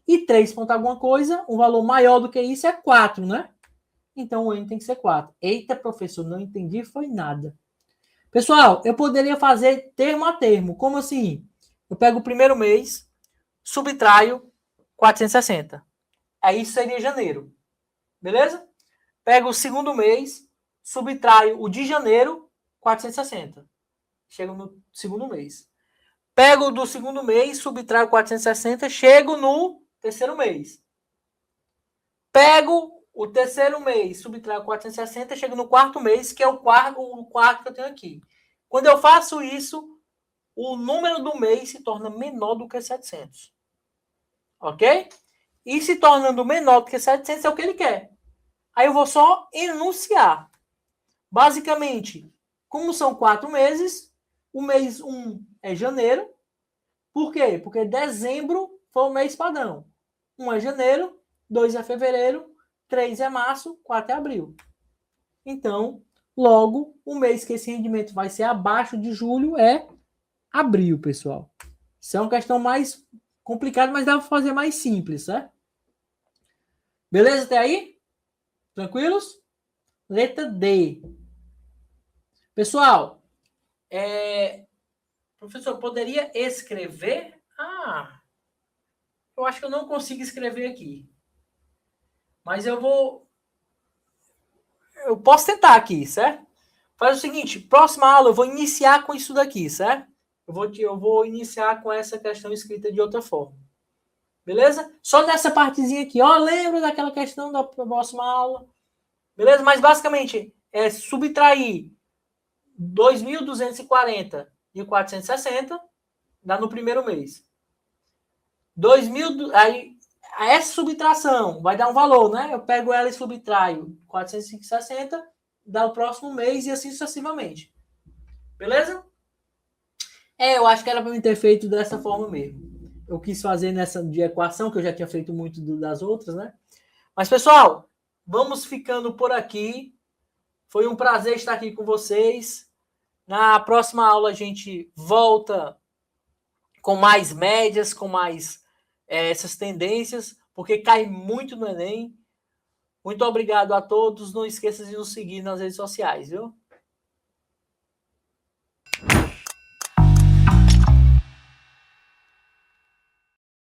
E 3 ponto alguma coisa, um valor maior do que isso é 4, né? Então, o N tem que ser 4. Eita, professor, não entendi, foi nada. Pessoal, eu poderia fazer termo a termo. Como assim? Eu pego o primeiro mês, subtraio 460. Aí isso seria janeiro. Beleza? Pego o segundo mês, subtraio o de janeiro, 460. Chego no segundo mês. Pego do segundo mês, subtraio 460, chego no terceiro mês. Pego o terceiro mês, subtraio 460, chega no quarto mês, que é o quarto que eu tenho aqui. Quando eu faço isso, o número do mês se torna menor do que 700. Ok? E se tornando menor do que 700 é o que ele quer. Aí eu vou só enunciar. Basicamente, como são 4 meses, o mês 1 é janeiro. Por quê? Porque dezembro foi o mês padrão. 1 é janeiro, 2 é fevereiro, 3 é março, 4 é abril. Então, logo, o mês que esse rendimento vai ser abaixo de julho é abril, pessoal. Isso é uma questão mais complicada, mas dá para fazer mais simples, certo? Beleza até aí? Tranquilos? Letra D. Pessoal, professor, poderia escrever? Eu acho que eu não consigo escrever aqui. Mas eu posso tentar aqui, certo? Faz o seguinte, próxima aula eu vou iniciar com isso daqui, certo? Eu vou iniciar com essa questão escrita de outra forma. Beleza? Só nessa partezinha aqui, ó, lembra daquela questão da próxima aula? Beleza? Mas basicamente é subtrair 2.240 e 460 dá no primeiro mês. 2.000, aí essa subtração vai dar um valor, né? Eu pego ela e subtraio 460, dá o próximo mês e assim sucessivamente. Beleza? Eu acho que era para eu ter feito dessa forma mesmo. Eu quis fazer nessa de equação, que eu já tinha feito muito das outras, né? Mas, pessoal, vamos ficando por aqui. Foi um prazer estar aqui com vocês. Na próxima aula a gente volta com mais médias, com mais essas tendências, porque cai muito no Enem. Muito obrigado a todos. Não esqueça de nos seguir nas redes sociais, viu?